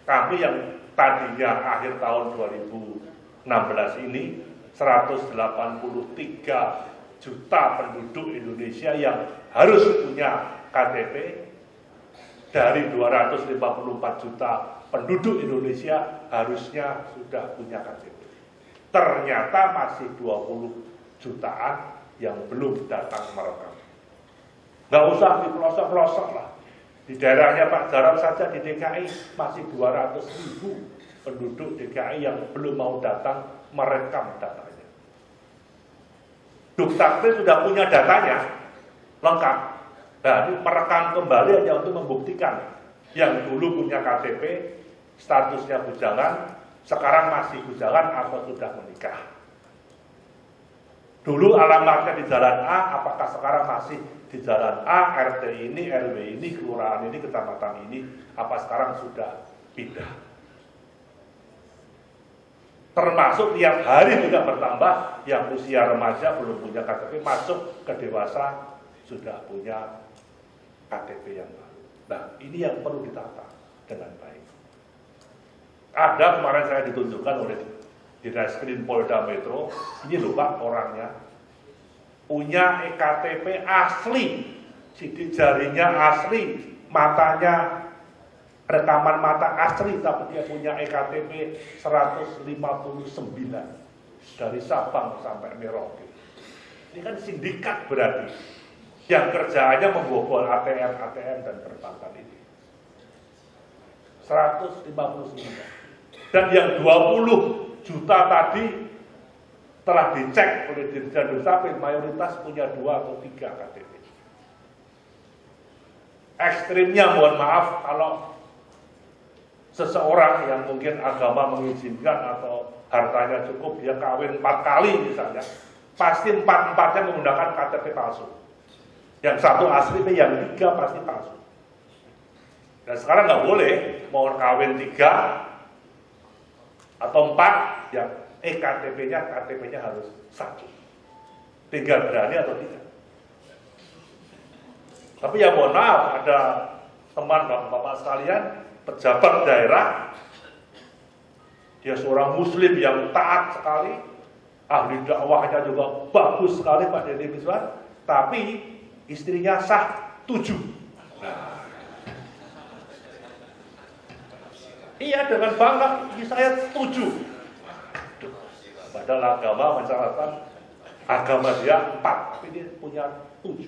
kami yang tadinya akhir tahun 2016 ini 183 juta penduduk Indonesia yang harus punya KTP, dari 254 juta penduduk Indonesia harusnya sudah punya KTP. Ternyata masih 20 jutaan yang belum datang merekam. Nggak usah di pelosok-pelosok lah. Di daerahnya Pak Jarod saja di DKI masih 200.000 penduduk DKI yang belum mau datang merekam datanya. Dukcapil sudah punya datanya lengkap. Nah, ini merekam kembali hanya untuk membuktikan yang dulu punya KTP, statusnya bujangan, sekarang masih bujangan atau sudah menikah. Dulu alamatnya di Jalan A, apakah sekarang masih di Jalan A, RT ini, RW ini, kelurahan ini, kecamatan ini, apa sekarang sudah pindah. Termasuk tiap hari juga bertambah yang usia remaja belum punya KTP, masuk ke dewasa sudah punya KTP yang baru. Nah, ini yang perlu ditata dengan baik. Ada kemarin saya ditunjukkan oleh di Reskrim Polda Metro, ini loh Pak orangnya, punya EKTP asli, sidik jarinya asli, matanya, rekaman mata asli, tapi dia punya EKTP 159 dari Sabang sampai Merauke. Ini kan sindikat berarti, yang kerjaannya membobol ATM dan perbankan ini. 159. Dan yang 20 juta tadi telah dicek oleh Dirjen Dukcapil, mayoritas punya 2 atau 3 KTP. Ekstrimnya mohon maaf kalau seseorang yang mungkin agama mengizinkan atau hartanya cukup, dia kawin 4 kali misalnya, pasti 4-4-nya menggunakan KTP palsu. Yang 1 asli, yang 3 pasti palsu. Dan sekarang nggak boleh mau kawin 3 atau 4, ya KTP-nya harus 1. Tinggal berani atau tidak. Tapi ya mohon maaf, ada teman bapak sekalian, pejabat daerah, dia seorang muslim yang taat sekali, ahli dakwahnya juga bagus sekali Pak Deddy Miswar, tapi istrinya sah 7. Iya, dengan bangga, saya setuju. Padahal agama mencatatkan agama dia 4, tapi dia punya 7.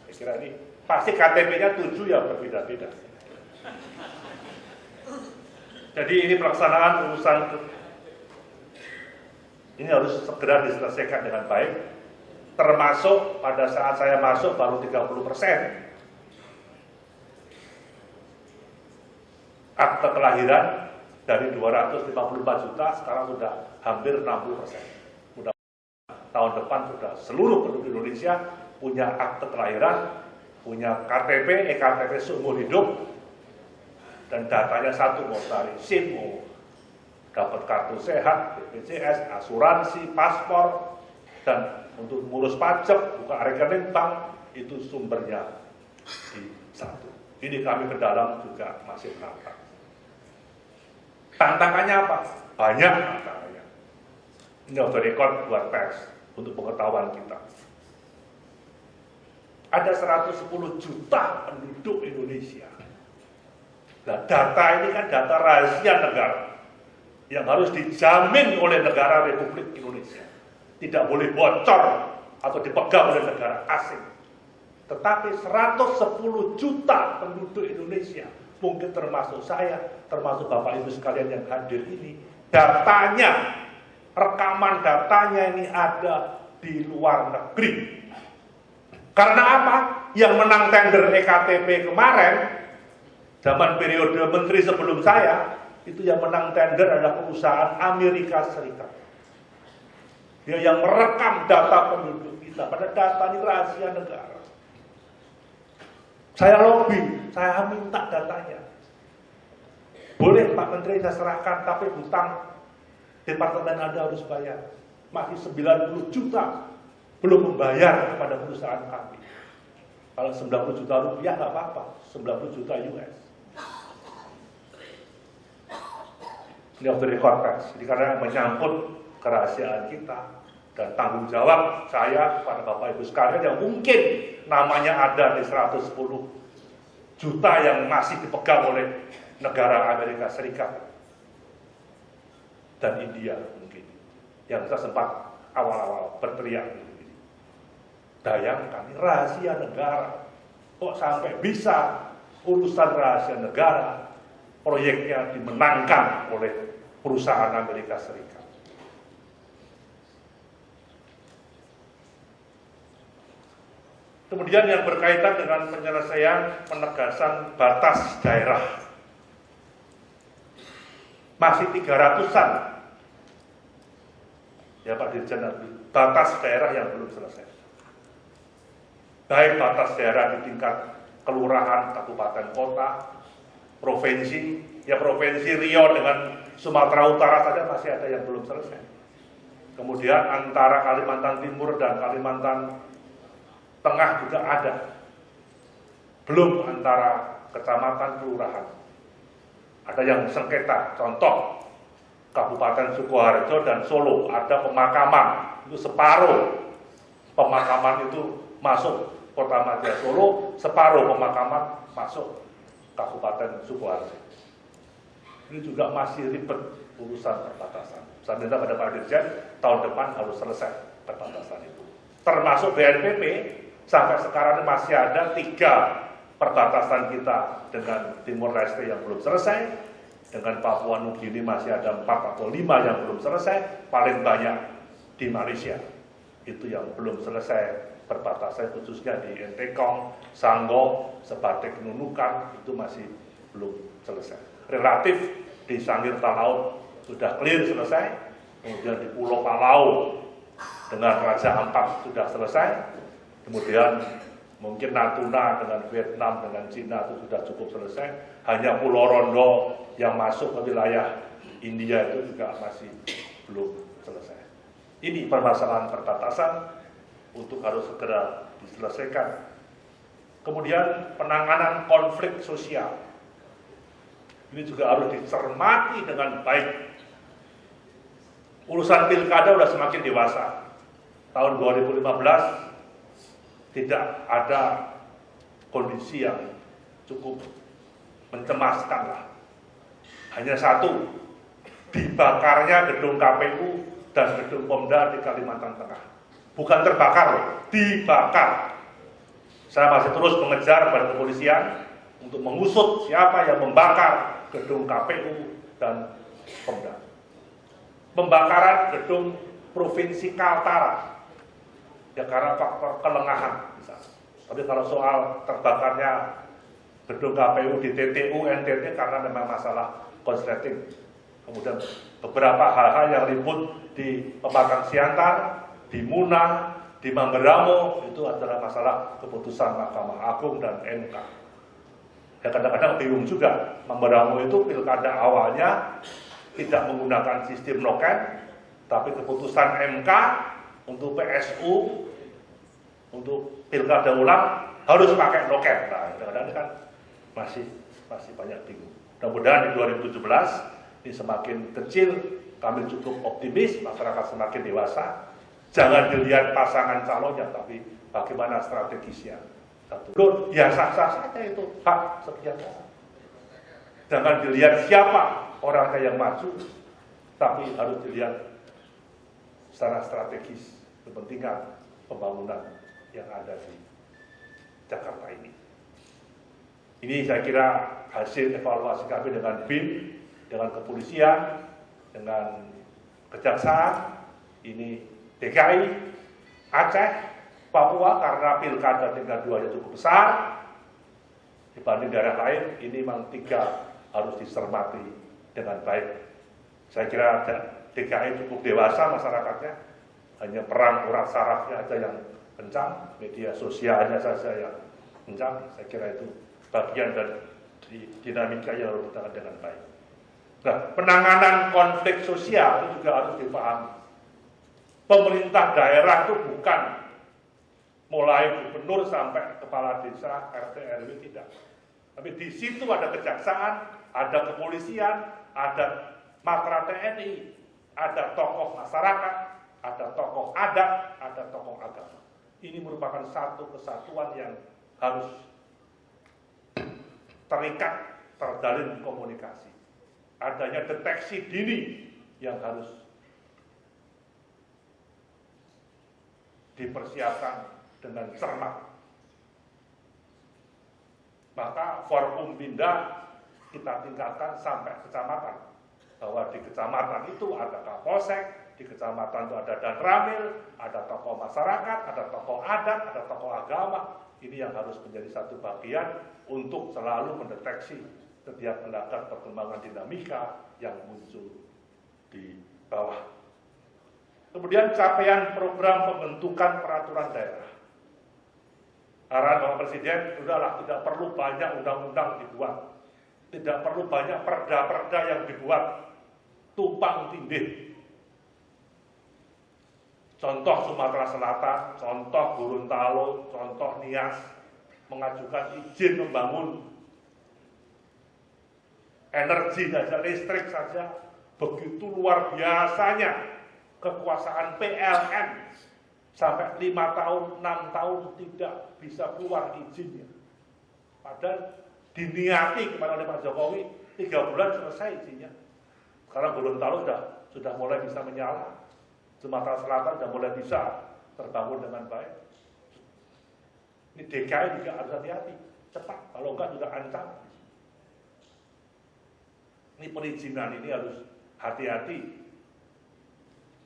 Saya kira ini pasti KTP-nya 7 ya berbeda-beda. Jadi ini pelaksanaan urusan ini harus segera diselesaikan dengan baik. Termasuk pada saat saya masuk baru 30%. Akte kelahiran dari 254 juta sekarang sudah hampir 60%. Mudah tahun depan sudah seluruh penduduk Indonesia punya akte kelahiran, punya KTP, EKTP seumur hidup, dan datanya satu, mau cari SIM, mau dapat kartu sehat, BPJS, asuransi, paspor, dan untuk ngurus pajak, buka rekening bank, itu sumbernya di satu. Ini kami ke dalam juga masih menantang. Tantangannya apa? Banyak tantangannya. Ini off the record buat pers untuk pengetahuan kita. Ada 110 juta penduduk Indonesia. Nah, data ini kan data rahasia negara yang harus dijamin oleh negara Republik Indonesia. Tidak boleh bocor atau dipegang oleh negara asing. Tetapi 110 juta penduduk Indonesia, mungkin termasuk saya, termasuk Bapak Ibu sekalian yang hadir ini, datanya, rekaman datanya ini ada di luar negeri. Karena apa? Yang menang tender EKTP kemarin, zaman periode menteri sebelum saya, itu yang menang tender adalah perusahaan Amerika Serikat. Dia yang merekam data penduduk kita, pada data ini rahasia negara. Saya lobby, saya minta datanya. Boleh Pak Menteri saya serahkan, tapi hutang departemen Anda harus bayar. Masih 90 juta belum membayar kepada perusahaan kami. Kalau 90 juta rupiah nggak apa-apa, 90 juta US. Ini off the record, jadi karena menyangkut kerahasiaan kita dan tanggung jawab saya pada Bapak Ibu sekalian yang mungkin namanya ada di 110 juta yang masih dipegang oleh negara Amerika Serikat dan India mungkin, yang saya sempat awal-awal berteriak. Bayangkan, rahasia negara, kok sampai bisa urusan rahasia negara, proyeknya dimenangkan oleh perusahaan Amerika Serikat. Kemudian yang berkaitan dengan penyelesaian penegasan batas daerah. Masih 300-an, ya Pak Dirjen, batas daerah yang belum selesai. Baik batas daerah di tingkat kelurahan, kabupaten, kota, provinsi, ya Provinsi Riau dengan Sumatera Utara saja masih ada yang belum selesai. Kemudian antara Kalimantan Timur dan Kalimantan Tengah juga ada. Belum antara kecamatan, kelurahan. Ada yang sengketa, contoh Kabupaten Sukoharjo dan Solo ada pemakaman, itu separuh pemakaman itu masuk Kota Madya Solo, separuh pemakaman masuk Kabupaten Sukoharjo. Ini juga masih ribet urusan perbatasan. Saya minta pada Pak Dirjen, tahun depan harus selesai perbatasan itu. Termasuk BNPB, sampai sekarang ini masih ada 3 perbatasan kita dengan Timor Leste yang belum selesai, dengan Papua Nugini masih ada 4 atau 5 yang belum selesai, paling banyak di Malaysia. Itu yang belum selesai perbatasan, khususnya di Entekong, Sanggau, Sebatik, Nunukan, itu masih belum selesai. Relatif di Sangir Talaut sudah clear selesai, kemudian di Pulau Palau dengan Raja Ampat sudah selesai, kemudian mungkin Natuna dengan Vietnam, dengan Cina itu sudah cukup selesai, hanya Pulau Rondo yang masuk ke wilayah India itu juga masih belum selesai. Ini permasalahan perbatasan untuk harus segera diselesaikan. Kemudian penanganan konflik sosial. Ini juga harus dicermati dengan baik. Urusan pilkada sudah semakin dewasa. Tahun 2015 tidak ada kondisi yang cukup mencemaskan lah. Hanya satu, dibakarnya gedung KPU dan gedung Pemda di Kalimantan Tengah. Bukan terbakar loh, dibakar. Saya masih terus mengejar pada kepolisian untuk mengusut siapa yang membakar gedung KPU dan Pemda. Pembakaran gedung Provinsi Kaltara, ya karena faktor kelengahan misalnya. Tapi kalau soal terbakarnya gedung KPU di TTU NTT karena memang masalah konsleting. Kemudian beberapa hal-hal yang ribut di Pematang Siantar, di Muna, di Mamberamo, itu adalah masalah keputusan Mahkamah Agung dan MK. Ya kadang-kadang bingung juga, Mamberamo itu pilkada awalnya tidak menggunakan sistem noken, tapi keputusan MK untuk PSU, untuk pilkada ulang harus pakai noken. Nah, kadang-kadang kan masih banyak bingung. Mudah-mudahan di 2017 ini semakin kecil, kami cukup optimis, masyarakat semakin dewasa. Jangan dilihat pasangan calonnya, tapi bagaimana strategisnya. Satu, ya sah-sah saja itu hak setiap orang. Jangan dilihat siapa orangnya yang maju, tapi harus dilihat secara strategis kepentingan pembangunan yang ada di Jakarta ini. Ini saya kira hasil evaluasi kami dengan BIN, dengan kepolisian, dengan kejaksaan, ini DKI, Aceh, Papua, karena pilkada tingkat 2 cukup besar dibanding daerah lain, ini memang 3 harus dicermati dengan baik. Saya kira DKI cukup dewasa masyarakatnya, hanya perang urat sarafnya aja yang kencang, media sosialnya saja yang kencang. Saya kira itu bagian dari dinamika yang harus kita dengan baik. Nah, penanganan konflik sosial itu juga harus dipahami. Pemerintah daerah itu bukan mulai gubernur sampai kepala desa, RT, RW, tidak. Tapi di situ ada kejaksaan, ada kepolisian, ada matra TNI, ada tokoh masyarakat, ada tokoh adat, ada tokoh agama. Ini merupakan satu kesatuan yang harus terikat, terjalin komunikasi. Adanya deteksi dini yang harus dipersiapkan dengan cermat. Maka Forkumpinda kita tingkatkan sampai kecamatan. Bahwa di kecamatan itu ada Kapolsek, di kecamatan itu ada Danramil, ada tokoh masyarakat, ada tokoh adat, ada tokoh agama. Ini yang harus menjadi satu bagian untuk selalu mendeteksi setiap melihat perkembangan dinamika yang muncul di bawah. Kemudian capaian program pembentukan peraturan daerah. Arahan Bapak Presiden, sudahlah tidak perlu banyak undang-undang dibuat. Tidak perlu banyak perda-perda yang dibuat tumpang tindih. Contoh Sumatera Selatan, contoh Gorontalo, contoh Nias mengajukan izin membangun energi saja, listrik saja begitu luar biasanya kekuasaan PLN sampai 5 tahun, 6 tahun tidak bisa keluar izinnya. Padahal diniati kepada oleh Pak Jokowi 3 bulan selesai izinnya. Sekarang Gorontalo sudah mulai bisa menyala, Sumatera Selatan sudah mulai bisa terbangun dengan baik. Ini DKI juga harus hati-hati, cepat, kalau enggak juga ancam. Ini perizinan ini harus hati-hati,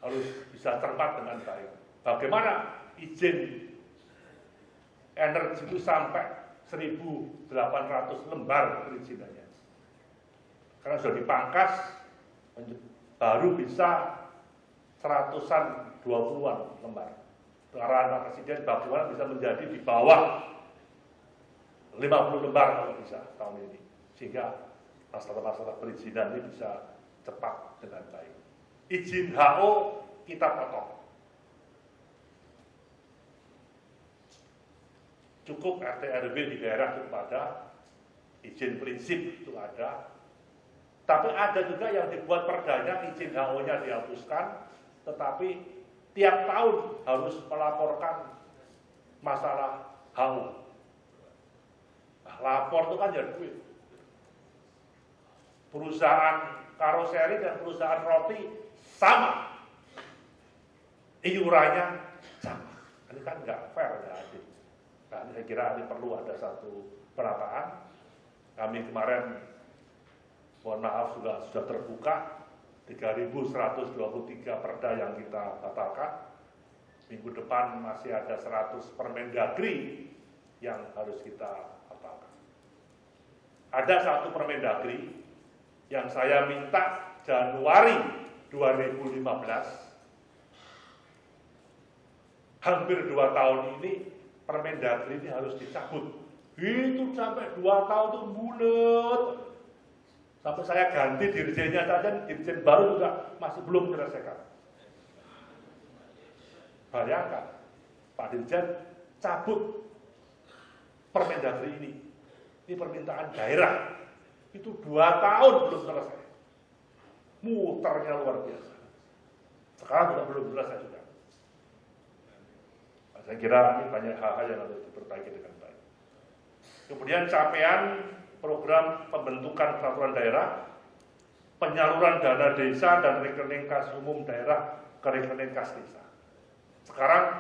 harus bisa cermat dengan baik. Bagaimana izin energi itu sampai 1.800 lembar perizinannya. Karena sudah dipangkas, baru bisa 100-an, 20-an lembar. Arahan Pak Presiden bagaimana bisa menjadi di bawah 50 lembar kalau bisa tahun ini. Sehingga masalah-masalah perizinan ini bisa cepat dengan baik. Izin HO kita potong. Cukup RT RW di daerah cukup ada, izin prinsip itu ada. Tapi ada juga yang dibuat perdanya, izin HO-nya dihapuskan, tetapi tiap tahun harus melaporkan masalah HO. Nah, lapor itu kan jadi duit. Perusahaan karoseri dan perusahaan roti sama, iurannya sama. Ini kan nggak fair, nggak adil. Nah, ini saya kira ini perlu ada satu penataan. Kami kemarin, mohon maaf, sudah terbuka 3.123 perda yang kita batalkan. Minggu depan masih ada 100 Permendagri yang harus kita batalkan. Ada satu Permendagri yang saya minta Januari 2015, hampir 2 tahun ini Permendagri ini harus dicabut. Itu sampai 2 tahun itu bulet. Sampai saya ganti dirjennya saja, dirjen baru juga masih belum menyelesaikan. Bayangkan, Pak Dirjen cabut Permendagri ini. Ini permintaan daerah. Itu 2 tahun belum selesai. Muternya luar biasa. Sekarang juga belum selesai juga. Saya kira ini banyak hal-hal yang harus diperbaiki dengan baik. Kemudian capaian program pembentukan peraturan daerah, penyaluran dana desa dan rekening kas umum daerah ke rekening kas desa. Sekarang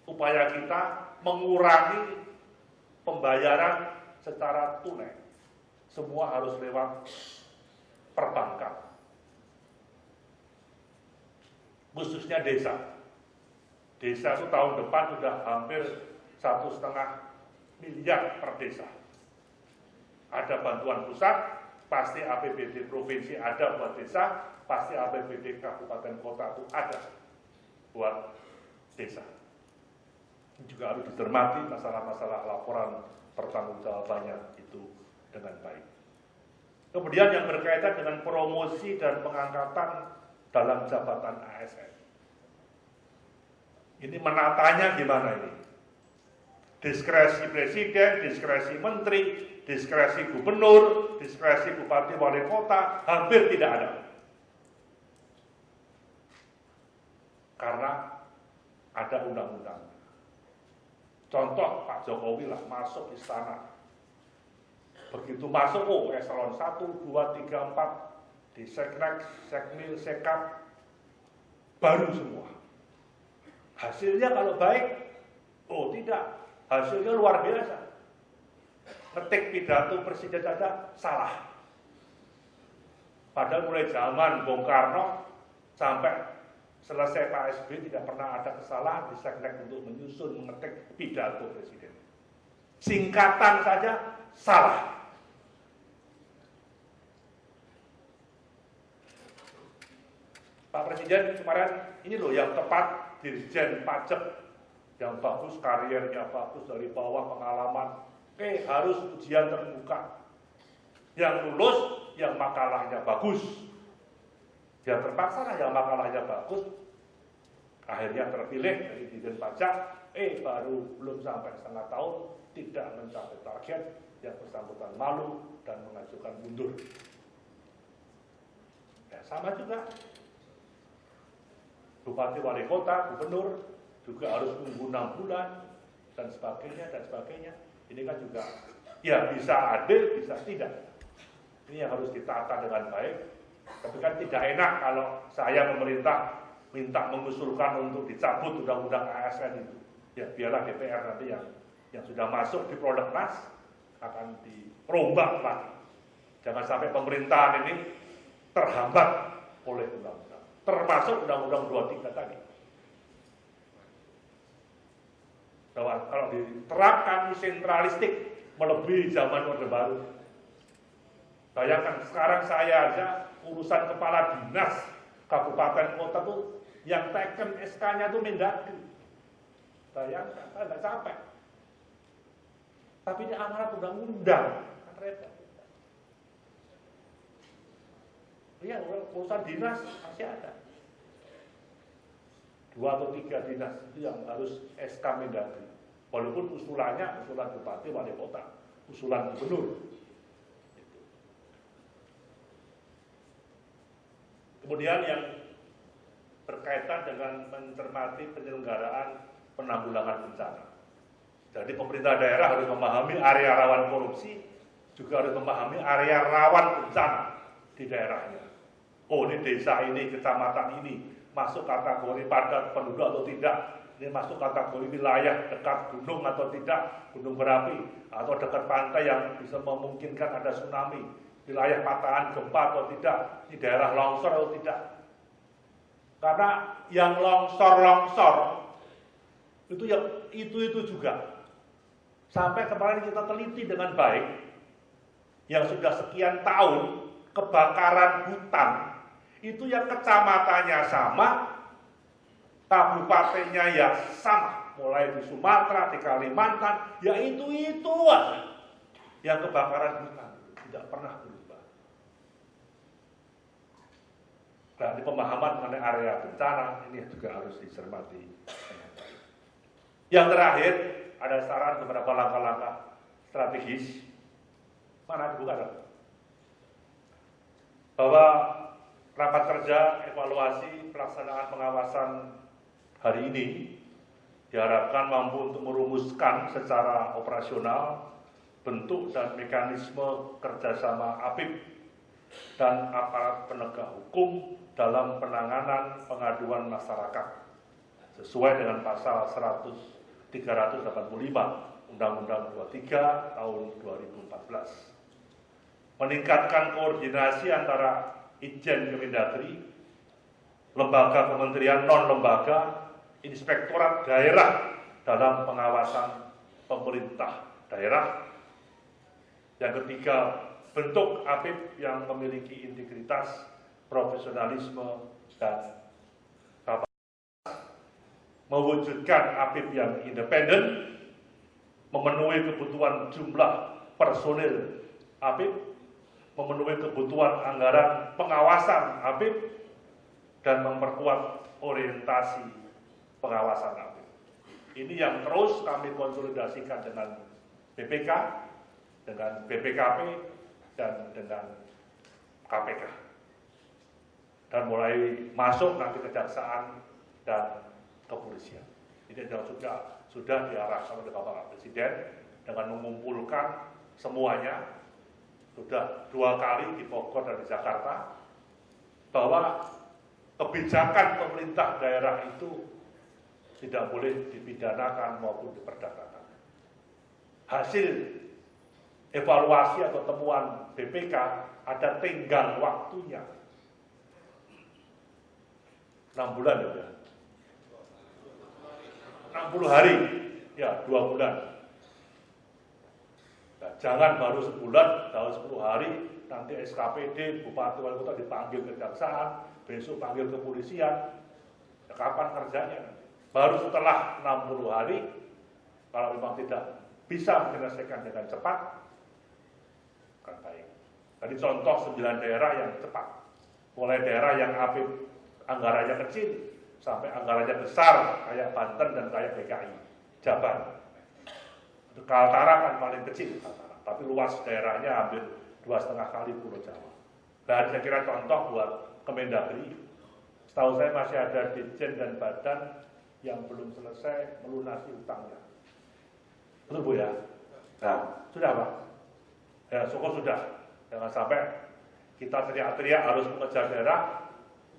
upaya kita mengurangi pembayaran secara tunai. Semua harus lewat perbankan. Khususnya desa. Desa itu tahun depan sudah hampir 1,5 miliar per desa. Ada bantuan pusat, pasti APBD provinsi ada buat desa, pasti APBD kabupaten kota itu ada buat desa. Ini juga harus dicermati masalah-masalah laporan pertanggungjawabannya itu dengan baik. Kemudian yang berkaitan dengan promosi dan pengangkatan dalam jabatan ASN. Ini menatanya gimana ini? Diskresi presiden, diskresi menteri, diskresi gubernur, diskresi bupati wali kota, hampir tidak ada. Karena ada undang-undang. Contoh Pak Jokowi lah masuk istana. Begitu masuk, eselon 1, 2, 3, 4, di Seknek, Sekmil, Sekap, baru semua. Hasilnya kalau baik, tidak. Hasilnya luar biasa. Ngetik pidato presiden saja salah. Padahal mulai zaman Bung Karno sampai selesai Pak SBY tidak pernah ada kesalahan di Seknek untuk menyusun mengetik pidato presiden. Singkatan saja salah. Pak Presiden kemarin ini loh yang tepat, Dirjen Pajak yang bagus, karirnya bagus, dari bawah pengalaman, harus ujian terbuka. Yang lulus, yang makalahnya bagus. Yang terpaksa lah yang makalahnya bagus, akhirnya terpilih dari Dirjen Pajak, baru belum sampai setengah tahun, tidak mencapai target, yang bersangkutan malu dan mengajukan mundur. Ya, sama juga. Bupati wali kota, gubernur juga harus tunggu 6 bulan dan sebagainya dan sebagainya. Ini kan juga ya bisa adil, bisa tidak. Ini yang harus ditata dengan baik. Tapi kan tidak enak kalau saya pemerintah minta mengusulkan untuk dicabut undang-undang ASN itu. Ya biarlah DPR nanti yang sudah masuk di prolegnas akan dirombak lagi. Jangan sampai pemerintahan ini terhambat oleh undang-undang. Termasuk undang-undang 23 tadi. Bahwa kalau diterapkan sentralistik melebihi zaman Orde Baru. Bayangkan sekarang saya aja urusan kepala dinas kabupaten kota tuh yang teken SK-nya tuh Mendagri. Bayangkan, saya nggak capek. Tapi ini amanat undang-undang, kan repot. Iya, urusan dinas masih ada. 2 atau 3 dinas itu yang harus SK Mendagri. Walaupun usulannya usulan bupati wali kota, usulan gubernur. Kemudian yang berkaitan dengan mencermati penyelenggaraan penanggulangan bencana. Jadi pemerintah daerah harus memahami area rawan korupsi, juga harus memahami area rawan bencana di daerahnya. Oh, ini desa ini, kecamatan ini masuk kategori padat penduduk atau tidak. Ini masuk kategori wilayah dekat gunung atau tidak, gunung berapi, atau dekat pantai yang bisa memungkinkan ada tsunami. Wilayah patahan gempa atau tidak, ini daerah longsor atau tidak. Karena yang longsor itu juga. Sampai kemarin kita teliti dengan baik, yang sudah sekian tahun kebakaran hutan, itu yang kecamatannya sama, kabupatennya ya sama, mulai di Sumatera, di Kalimantan, ya itu aja yang kebakaran hutan, tidak pernah berubah. Dan di pemahaman mengenai area bencana ini juga harus dicermati. Yang terakhir, ada saran beberapa langkah-langkah strategis. Mana dibuka dong? Bahwa rapat kerja evaluasi pelaksanaan pengawasan hari ini diharapkan mampu untuk merumuskan secara operasional bentuk dan mekanisme kerjasama APIP dan aparat penegak hukum dalam penanganan pengaduan masyarakat sesuai dengan pasal 385 Undang-Undang 23 tahun 2014. Meningkatkan koordinasi antara Itjen Kemendagri, lembaga kementerian non-lembaga, inspektorat daerah dalam pengawasan pemerintah daerah. Yang ketiga, bentuk APIP yang memiliki integritas, profesionalisme, dan kapasitas. Mewujudkan APIP yang independen, memenuhi kebutuhan jumlah personil APIP, memenuhi kebutuhan anggaran pengawasan APIP, dan memperkuat orientasi pengawasan APIP. Ini yang terus kami konsolidasikan dengan BPK, dengan BPKP, dan dengan KPK. Dan mulai masuk nanti kejaksaan dan kepolisian. Ini sudah diarahkan oleh Bapak Presiden dengan mengumpulkan semuanya. Sudah 2 kali di Bogor dan di Jakarta, bahwa kebijakan pemerintah daerah itu tidak boleh dipidanakan maupun diperdagangkan. Hasil evaluasi atau temuan BPK ada tenggang waktunya 6 bulan ya, 60 hari, ya 2 bulan. Nah, jangan baru sebulan, dalam 10 hari, nanti SKPD, Bupati Wali Kota dipanggil kejaksaan, besok panggil kepolisian. Ya, kapan kerjanya? Baru setelah 60 hari, kalau memang tidak bisa menyelesaikan dengan cepat, akan baik. Tadi contoh 9 daerah yang cepat. Mulai daerah yang APIP anggarannya kecil, sampai anggarannya besar, kayak Banten dan kayak DKI, Jabar. Kaltara kan paling kecil, tapi luas daerahnya hampir 2,5 kali Pulau Jawa. Dan saya kira contoh buat Kemendagri. Setahu saya masih ada Ditjen dan Badan yang belum selesai melunasi utangnya. Betul Bu ya? Nah, sudah Pak? Ya, syukur sudah. Jangan sampai kita teriak-teriak harus mengejar daerah,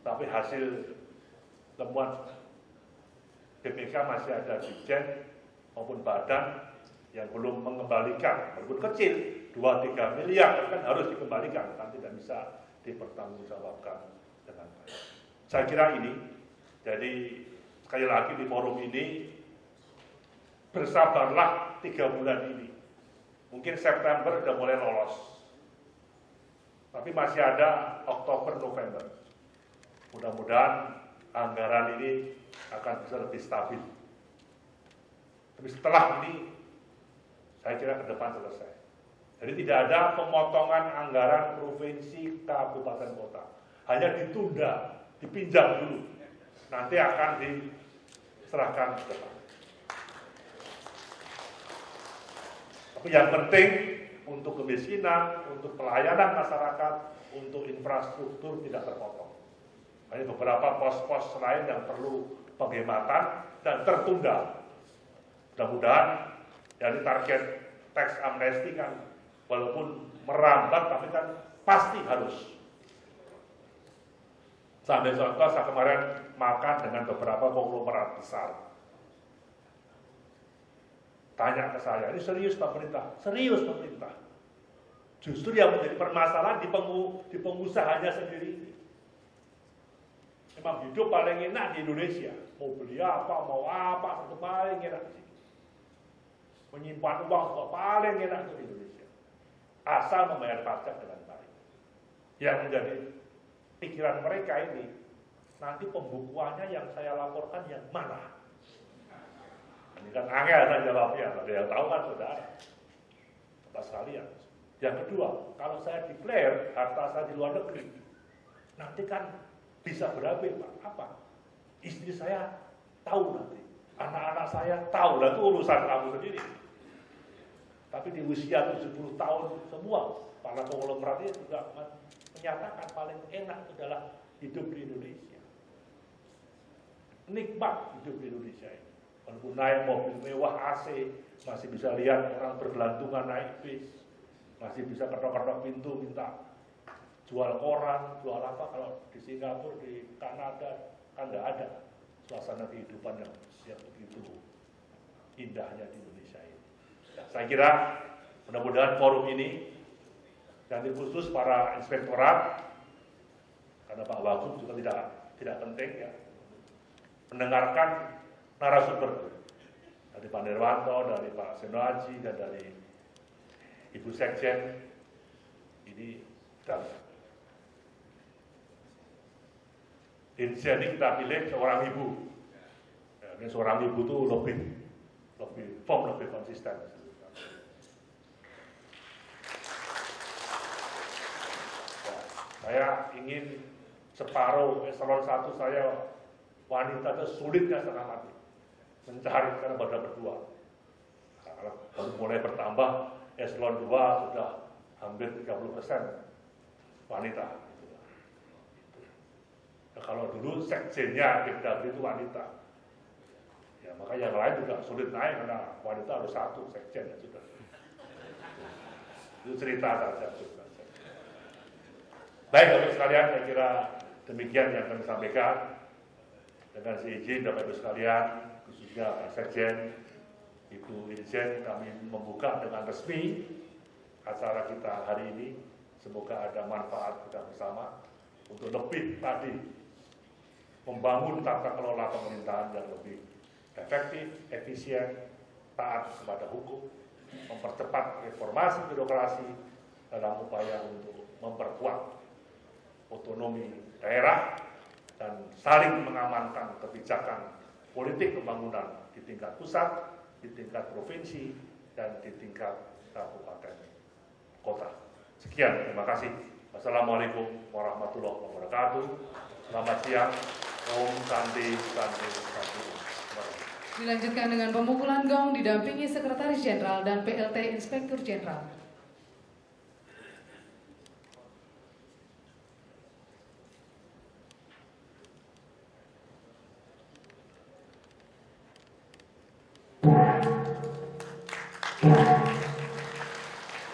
tapi hasil temuan BPK masih ada Ditjen maupun Badan yang belum mengembalikan, walaupun kecil, 2-3 miliar kan harus dikembalikan, kan tidak bisa dipertanggungjawabkan dengan baik. Saya kira ini, jadi sekali lagi di forum ini, bersabarlah 3 bulan ini. Mungkin September sudah mulai lolos, tapi masih ada Oktober, November. Mudah-mudahan anggaran ini akan bisa lebih stabil. Tapi setelah ini, saya kira ke depan selesai. Jadi tidak ada pemotongan anggaran provinsi, kabupaten, kota. Hanya ditunda, dipinjam dulu. Nanti akan diserahkan ke depan. Tapi yang penting untuk kemiskinan, untuk pelayanan masyarakat, untuk infrastruktur tidak terpotong. Hanya beberapa pos-pos lain yang perlu penghematan dan tertunda. Mudah-mudahan dari target tax amnesty kan walaupun merambat tapi kan pasti harus. Sampai contoh saya kemarin makan dengan beberapa konglomerat besar. Tanya ke saya, ini serius pemerintah? Serius pemerintah. Justru yang menjadi permasalahan di pengusahanya sendiri. Memang hidup paling enak di Indonesia. Mau beli apa, mau apa, itu paling enak di sini. Menyimpan uang juga paling enak di Indonesia. Asal membayar pajak dengan baik. Yang menjadi pikiran mereka ini, nanti pembukuannya yang saya laporkan yang mana? Ini kan angel saya jawabnya, ada yang tahu kan saudara. Bapak sekalian. Yang kedua, kalau saya declare harta saya di luar negeri, nanti kan bisa berapa Pak? Apa? Istri saya tahu nanti, anak-anak saya tahu, dan itu urusan kamu sendiri. Tapi di usia 70 tahun semua para konglomerat ini juga menyatakan paling enak adalah hidup di Indonesia. Nikmat hidup di Indonesia ini. Walaupun naik mobil mewah AC, masih bisa lihat orang bergelantungan naik bis, masih bisa ketok-ketok pintu minta jual koran, jual apa. Kalau di Singapura, di Kanada kan nggak ada suasana kehidupan yang begitu indahnya di Indonesia ini. Nah, saya kira mudah-mudahan forum ini dan khusus para inspektorat, karena Pak Wagub juga tidak penting ya, mendengarkan narasumber dari Pak Nirwanto, dari Pak Seno Aji, dan dari Ibu Sekjen ini. Dan Dirjen ini kita pilih seorang ibu. Ya, ini seorang ibu itu lebih firm, lebih konsisten. Ya, saya ingin separuh eselon 1 saya wanita itu sulitnya setengah mati mencari karena pada berdua. Nah, baru mulai bertambah eselon 2 sudah hampir 30% wanita. Nah, kalau dulu sekjennya Kemdagri itu wanita, ya maka yang lain juga sulit naik karena wanita harus 1 sekjen ya sudah. Itu cerita saja juga. Baik, Bapak sekalian, saya kira demikian yang kami sampaikan. Dengan seizin Bapak Ibu sekalian, khususnya Pak Sekjen, Ibu Dirjen, kami membuka dengan resmi acara kita hari ini. Semoga ada manfaat kita bersama untuk lebih tadi membangun tata kelola pemerintahan yang lebih efektif, efisien, taat kepada hukum, mempercepat reformasi birokrasi dalam upaya untuk memperkuat otonomi daerah dan saling mengamankan kebijakan politik pembangunan di tingkat pusat, di tingkat provinsi, dan di tingkat kabupaten kota. Sekian, terima kasih. Wassalamualaikum warahmatullahi wabarakatuh. Selamat siang. Om Santi Santi Santi. Dilanjutkan dengan pemukulan gong didampingi Sekretaris Jenderal dan PLT Inspektur Jenderal.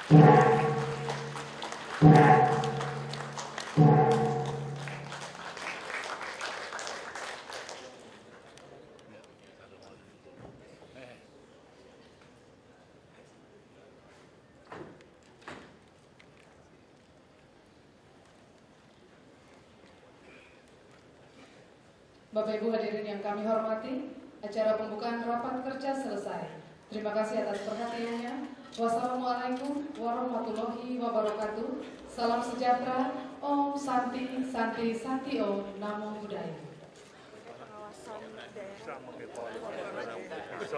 Bapak Ibu hadirin yang kami hormati, acara pembukaan rapat kerja selesai. Terima kasih atas perhatiannya. Wassalamualaikum warahmatullahi wabarakatuh. Salam sejahtera. Om Santi Santi Santi Om. Namo Buddhaya. Bisa